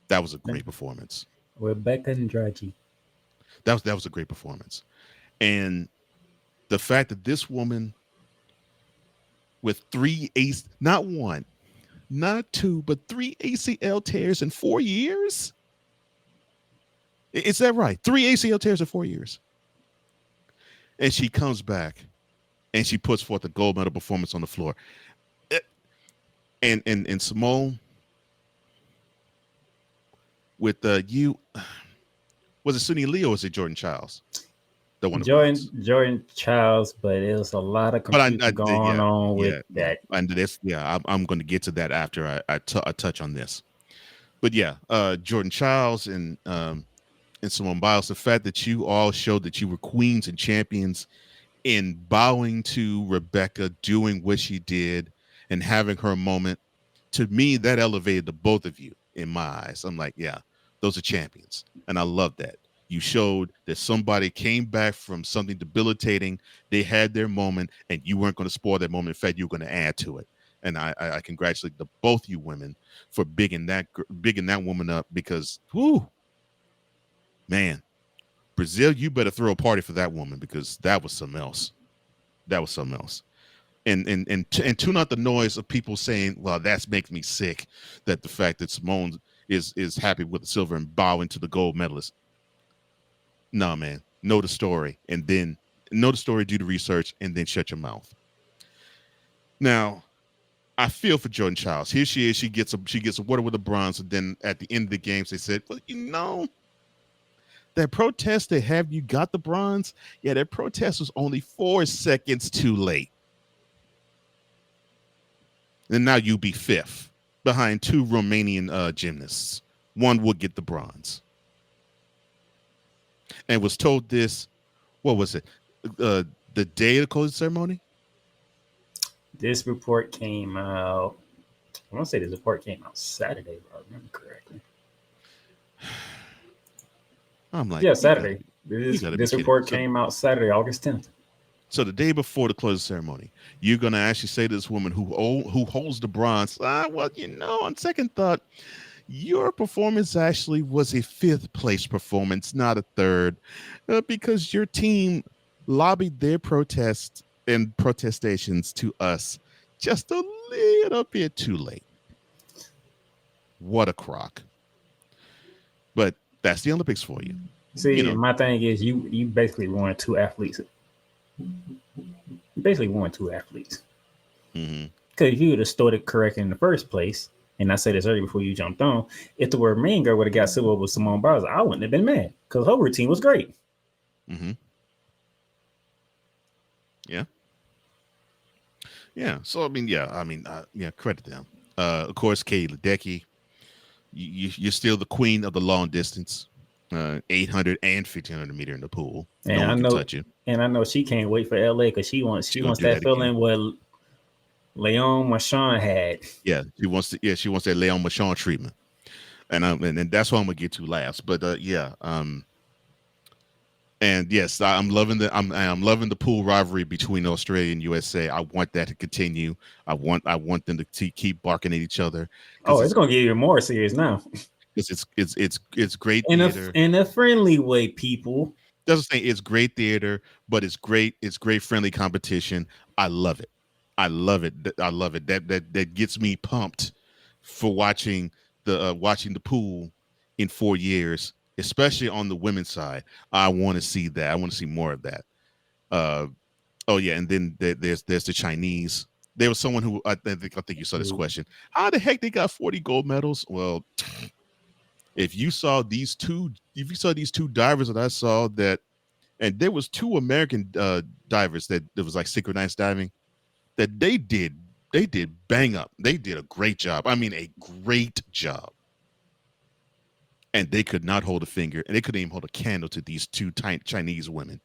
that was a great performance. Rebecca Andrade. That was a great performance. And the fact that this woman with not one, not two, but 3 ACL tears in 4 years. Is that right? 3 ACL tears in 4 years. And she comes back and she puts forth a gold medal performance on the floor. And Simone, with you, was it Sunny Lee or was it Jordan Childs? The one Jordan Childs, but it was a lot of confusion going on with that. And this, I'm going to get to that after I touch on this. But yeah, Jordan Childs and Simone Biles, the fact that you all showed that you were queens and champions in bowing to Rebecca, doing what she did and having her moment, to me, that elevated the both of you in my eyes. I'm like, yeah, those are champions. And I love that. You showed that somebody came back from something debilitating. They had their moment, and you weren't going to spoil that moment. In fact, you were going to add to it. And I congratulate both you women for bigging that woman up, because, whoo, man, Brazil, you better throw a party for that woman, because that was something else. That was something else. And tune out the noise of people saying, well, that makes me sick, that the fact that Simone is happy with the silver and bowing to the gold medalist. No, man, know the story, and then know the story, do the research, and then shut your mouth. Now, I feel for Jordan Childs. Here she is. She gets awarded with a bronze, and then at the end of the games, they said, well, that protest they have you got the bronze. Yeah, that protest was only 4 seconds too late. And now you be 5th behind 2 Romanian gymnasts. One would get the bronze. And was told this, what was it? The day of the closing ceremony? This report came out. I want to say this report came out Saturday, if I remember correctly. I'm like, yeah, Saturday. This this report came out Saturday, August 10th. So the day before the closing ceremony, you're gonna actually say to this woman who holds the bronze, well, on second thought, your performance actually was a 5th place performance, not a 3rd, because your team lobbied their protests and protestations to us just a little bit too late. What a crock. But that's the Olympics for you. See, my thing is you basically won 2 athletes. You basically won 2 athletes. Mm-hmm. Because if you would have started correct in the first place, and I said this earlier before you jumped on, if the word mean girl would have got silver with Simone Biles, I wouldn't have been mad because her routine was great. Mm-hmm. Yeah. Yeah. So credit them. Of course, Kahleah Ledecky, you're still the queen of the long distance, 800 and 1500 meter in the pool. And no one can touch you. And I know she can't wait for LA because she wants that feeling what Leon Marchand had. Yeah, she wants that Leon Marchand treatment, and that's what I'm gonna get to last. But and yes, I'm loving the pool rivalry between Australia and USA. I want that to continue. I want them to keep barking at each other. Oh, it's gonna get even more serious now. It's great theater in a friendly way, people. Doesn't say it's great theater, but it's great friendly competition. I love it. I love it. That gets me pumped for watching the pool in 4 years, especially on the women's side. I want to see that. I want to see more of that. And then there's the Chinese. There was someone who I think you saw this question. How the heck they got 40 gold medals? Well, if you saw these two divers that I saw and there was 2 American divers that was like synchronized diving that they did bang up. They did a great job. I mean, a great job. And they could not hold a finger, and they couldn't even hold a candle to these 2 Chinese women.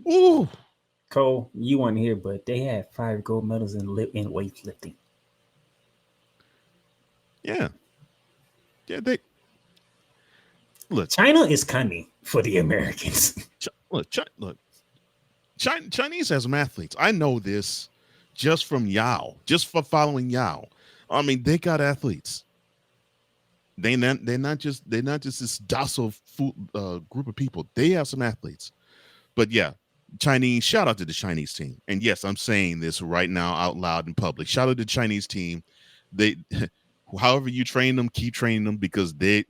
Ooh. Cole, you weren't here, but they had 5 gold medals in weightlifting. Yeah. Yeah, look. China is coming for the Americans. Chinese has some athletes. I know this just from Yao, just for following Yao. I mean, they got athletes. They're not just this docile group of people. They have some athletes. But yeah, Chinese, shout out to the Chinese team. And yes, I'm saying this right now out loud in public. Shout out to the Chinese team. They, however you train them, keep training them because they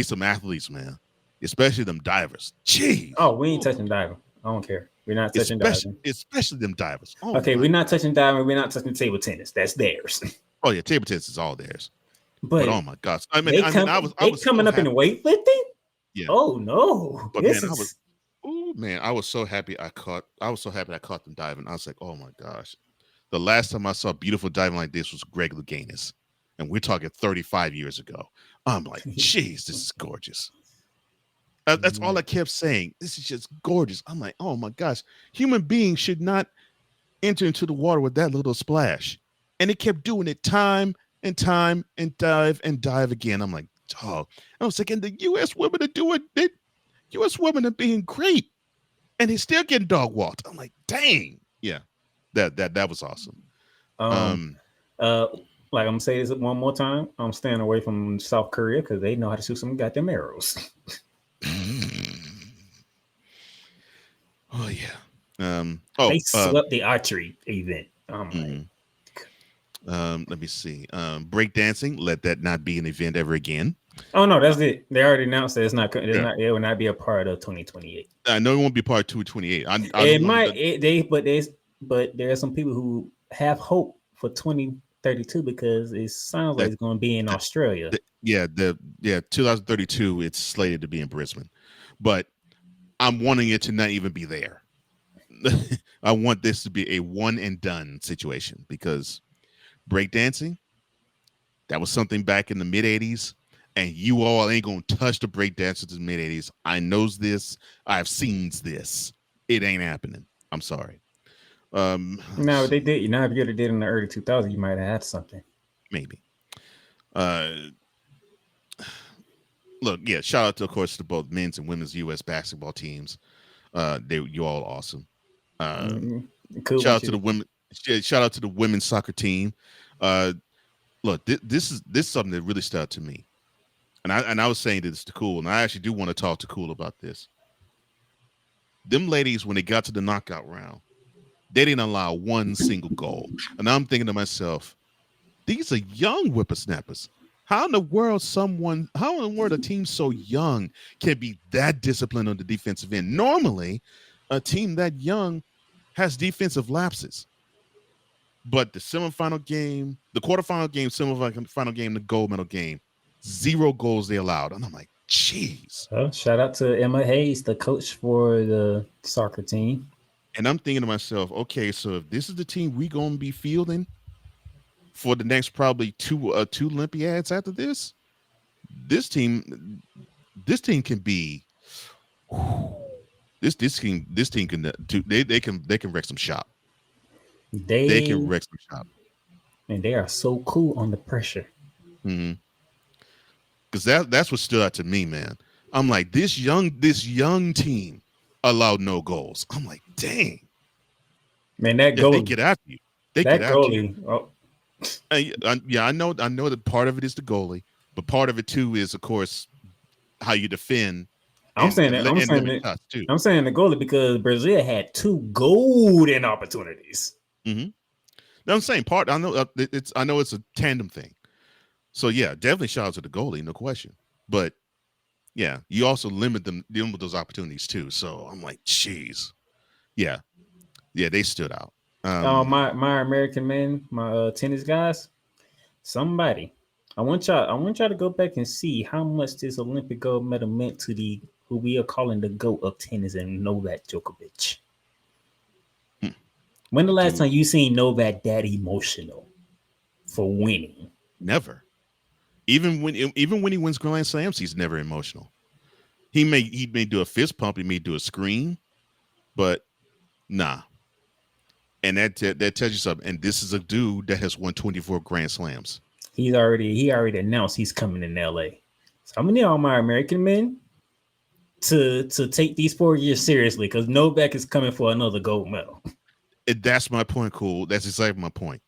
some athletes, man. Especially them divers. Jeez. Oh, we ain't touching diving. I don't care. We're not touching diving. Especially them divers. Oh, okay, we're not touching diving. We're not touching table tennis. That's theirs. Oh yeah, table tennis is all theirs. But oh my gosh, I was coming up in weightlifting. Yeah. Oh no. But I was so happy I caught them diving. I was like, oh my gosh. The last time I saw beautiful diving like this was Greg Louganis, and we're talking 35 years ago. I'm like, jeez, this is gorgeous. That's all I kept saying. This is just gorgeous. I'm like, oh my gosh, human beings should not enter into the water with that little splash. And it kept doing it time and time and dive again. I'm like, oh, I was like, and the U.S. women are doing it. U.S. women are being great, and they're still getting dog walked. I'm like, dang, yeah, that was awesome. Like I'm gonna say this one more time. I'm staying away from South Korea because they know how to shoot some goddamn arrows. Oh yeah. They swept the archery event. Let me see. Breakdancing, let that not be an event ever again. Oh no, that's it. They already announced that it will not be a part of 2028. I know it won't be part of 2028. But there are some people who have hope for 2032 because it sounds like it's going to be in Australia. 2032. It's slated to be in Brisbane, but I'm wanting it to not even be there. I want this to be a one and done situation because breakdancing, that was something back in the mid 80s, and you all ain't gonna touch the breakdancers in the mid 80s. I knows this. I've seen this. It ain't happening. I'm sorry. No, they did. You know, if you did in the early 2000s, you might have had something. Maybe. Look, yeah. Shout out to, of course, to both men's and women's U.S. basketball teams. You all awesome. Cool. Shout out to the women. Shout out to the women's soccer team. Look, this is something that really stood out to me, and I was saying this to Cool, and I actually do want to talk to Cool about this. Them ladies, when they got to the knockout round, they didn't allow one single goal, and I'm thinking to myself, these are young whippersnappers. How in the world a team so young can be that disciplined on the defensive end? Normally, a team that young has defensive lapses. But the semifinal game, the quarterfinal game, semifinal game, the gold medal game, 0 goals they allowed. And I'm like, jeez. Well, shout out to Emma Hayes, the coach for the soccer team. And I'm thinking to myself, okay, so if this is the team we're going to be fielding for the next probably two Olympiads after this team can be this team can do they can wreck some shop. They can wreck some shop. And they are so cool on the pressure. Mm-hmm. Because that's what stood out to me, man. I'm like, this young team allowed no goals. I'm like, dang. Man, that goalie. They get after you. They that get goalie. after you. I know that part of it is the goalie, but part of it too is, of course, how you defend. I'm saying the goalie because Brazil had 2 golden opportunities. Mm-hmm. No, I'm saying part. I know it's a tandem thing. So yeah, definitely shout out to the goalie, no question. But yeah, you also limit those opportunities too. So I'm like, jeez, yeah, they stood out. My American men, my tennis guys, somebody. I want y'all to go back and see how much this Olympic gold medal meant to the who we are calling the GOAT of tennis and Novak Djokovic. When the last time you seen Novak that emotional for winning? Never. Even when he wins Grand Slams, he's never emotional. He may do a fist pump, he may do a scream, but nah. And that tells you something. And this is a dude that has won 24 Grand Slams. He already announced he's coming in LA. So I'm gonna need all my American men to take these 4 years seriously because Novak is coming for another gold medal. That's my point, Cool. That's exactly my point.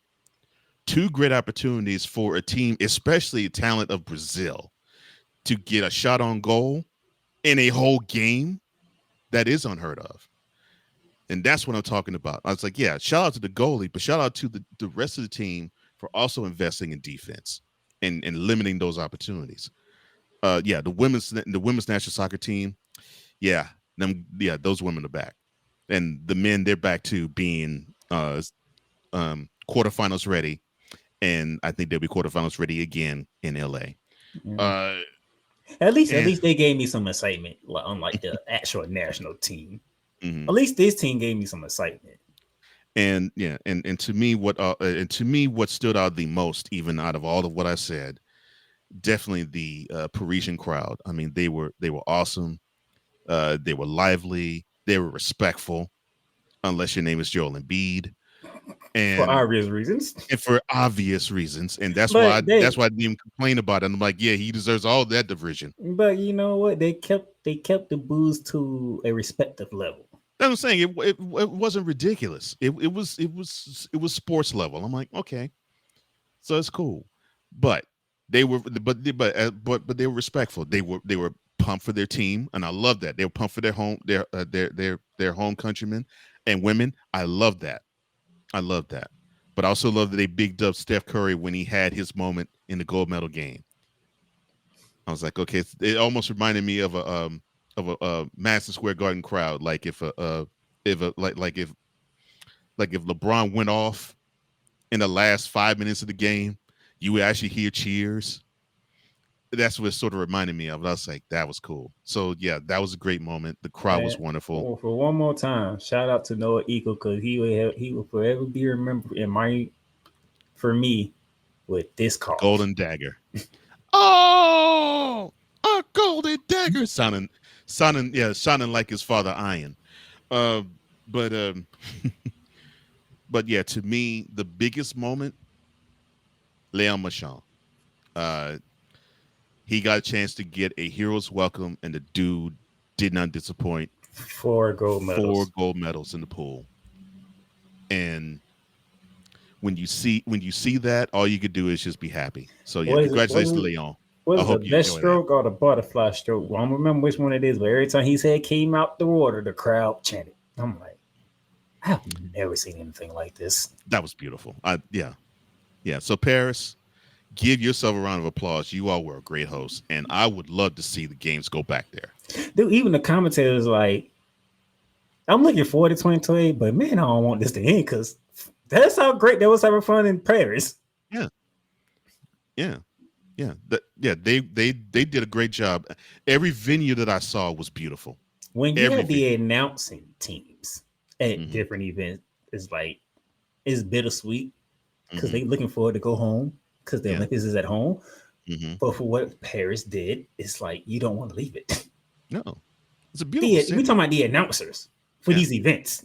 2 great opportunities for a team, especially talent of Brazil, to get a shot on goal in a whole game. That is unheard of. And that's what I'm talking about. I was like, yeah, shout out to the goalie, but shout out to the rest of the team for also investing in defense and limiting those opportunities. The women's national soccer team, those women are back. And the men, they're back to being quarterfinals ready. And I think they'll be quarterfinals ready again in LA. Mm-hmm. At least they gave me some excitement, unlike the actual national team. Mm-hmm. At least this team gave me some excitement. And to me, what stood out the most, even out of all of what I said, definitely the Parisian crowd. I mean, they were awesome. They were lively. They were respectful, unless your name is Joel Embiid. And for obvious reasons. And that's why I didn't even complain about it. And I'm like, yeah, he deserves all that division. But you know what? They kept the booze to a respective level. That's what I'm saying. It wasn't ridiculous. It was sports level. I'm like, okay, so it's cool. But they were they were respectful. They were pumped for their team, and I love that. They were pumped for their home countrymen and women. I love that. But I also love that they bigged up Steph Curry when he had his moment in the gold medal game. I was like, okay, it almost reminded me of a Madison Square Garden crowd. Like if LeBron went off in the last 5 minutes of the game, you would actually hear cheers. That's what it sort of reminded me of. I was like, that was cool. So yeah, that was a great moment. The crowd was wonderful. For one more time, shout out to Noah Eagle because he will forever be remembered for me with this call. Golden dagger. Oh, a golden dagger sounding like his father Iron. But But yeah, to me, the biggest moment, Leon Marchand. He got a chance to get a hero's welcome, and the dude did not disappoint. 4 gold medals. 4 gold medals in the pool. And when you see that, all you could do is just be happy. So yeah, congratulations to Leon. Was the best stroke or the butterfly stroke? Well, I don't remember which one it is, but every time his head came out the water, the crowd chanted. I'm like, I've never seen anything like this. That was beautiful. Yeah. So Paris, give yourself a round of applause. You all were a great host, and I would love to see the games go back there. Dude, even the commentators like, I'm looking forward to 2028, but man, I don't want this to end because that's how great they was having fun in Paris. Yeah. They did a great job. Every venue that I saw was beautiful. When you have the announcing teams at different events, it's bittersweet because they looking forward to go home because the Olympics is at home. But for what Paris did, it's like you don't want to leave it. No, it's a beautiful city. We're talking about the announcers for these events.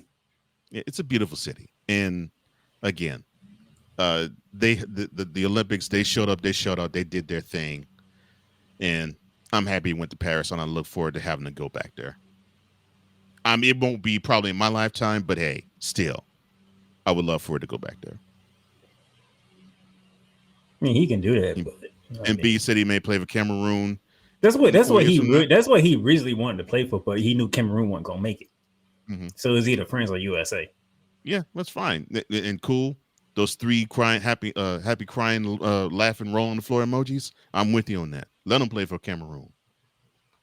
Yeah, it's a beautiful city, and again, the Olympics, they showed up, they did their thing, and I'm happy it went to Paris, and I look forward to having to go back there. I mean, it won't be probably in my lifetime, but hey, still, I would love for it to go back there. I mean, he can do that. And B said he may play for Cameroon. That's what he originally wanted to play for, but he knew Cameroon wasn't gonna make it. So it was either France or USA. Yeah, that's fine and cool. Those 3 crying, happy crying, laughing, rolling the floor emojis. I'm with you on that. Let them play for Cameroon.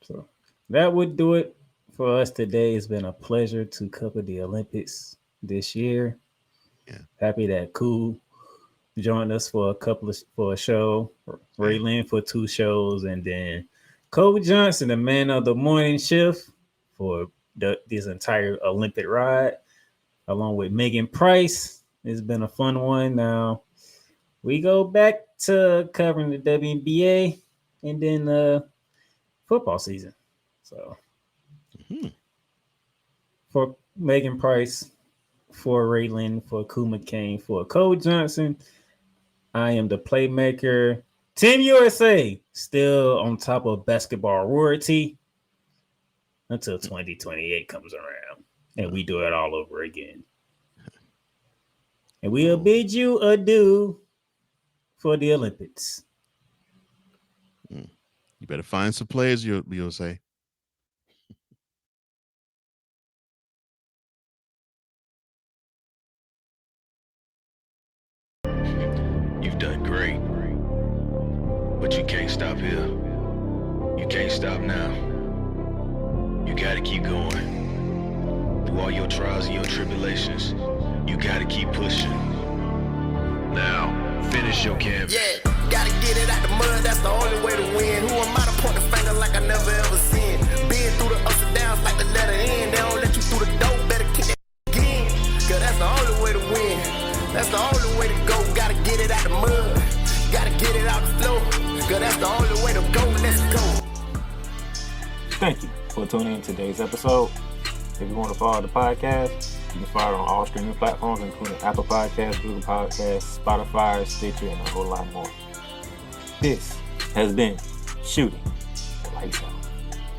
So that would do it for us today. It's been a pleasure to cover the Olympics this year. Yeah, happy that Cool joined us for a show. Ray Lynn for 2 shows, and then Kobe Johnson, the man of the morning shift, for this entire Olympic ride, along with Megan Price. It's been a fun one. Now we go back to covering the WNBA and then football season. So for Megan Price, for Raylan, for Koo McCain, for Cole Johnson, I am the playmaker. Team USA still on top of basketball royalty until 2028 comes around and we do it all over again. And we'll bid you adieu for the Olympics. You better find some players, you'll say. You've done great. But you can't stop here. You can't stop now. You gotta keep going. Through all your trials and your tribulations, you gotta keep pushing. Now, finish your canvas. Yeah, gotta get it out the mud, that's the only way to win. Who am I to point the finger like I never ever seen? Been through the ups and downs like the letter N. They don't let you through the door, better kick that again. Cause that's the only way to win. That's the only way to go. Gotta get it out the mud. Gotta get it out the flow. Cause that's the only way to go. Let's go. Thank you for tuning in to today's episode. If you want to follow the podcast, you can follow it on all streaming platforms, including Apple Podcasts, Google Podcasts, Spotify, Stitcher, and a whole lot more. This has been Shooting Lights Out.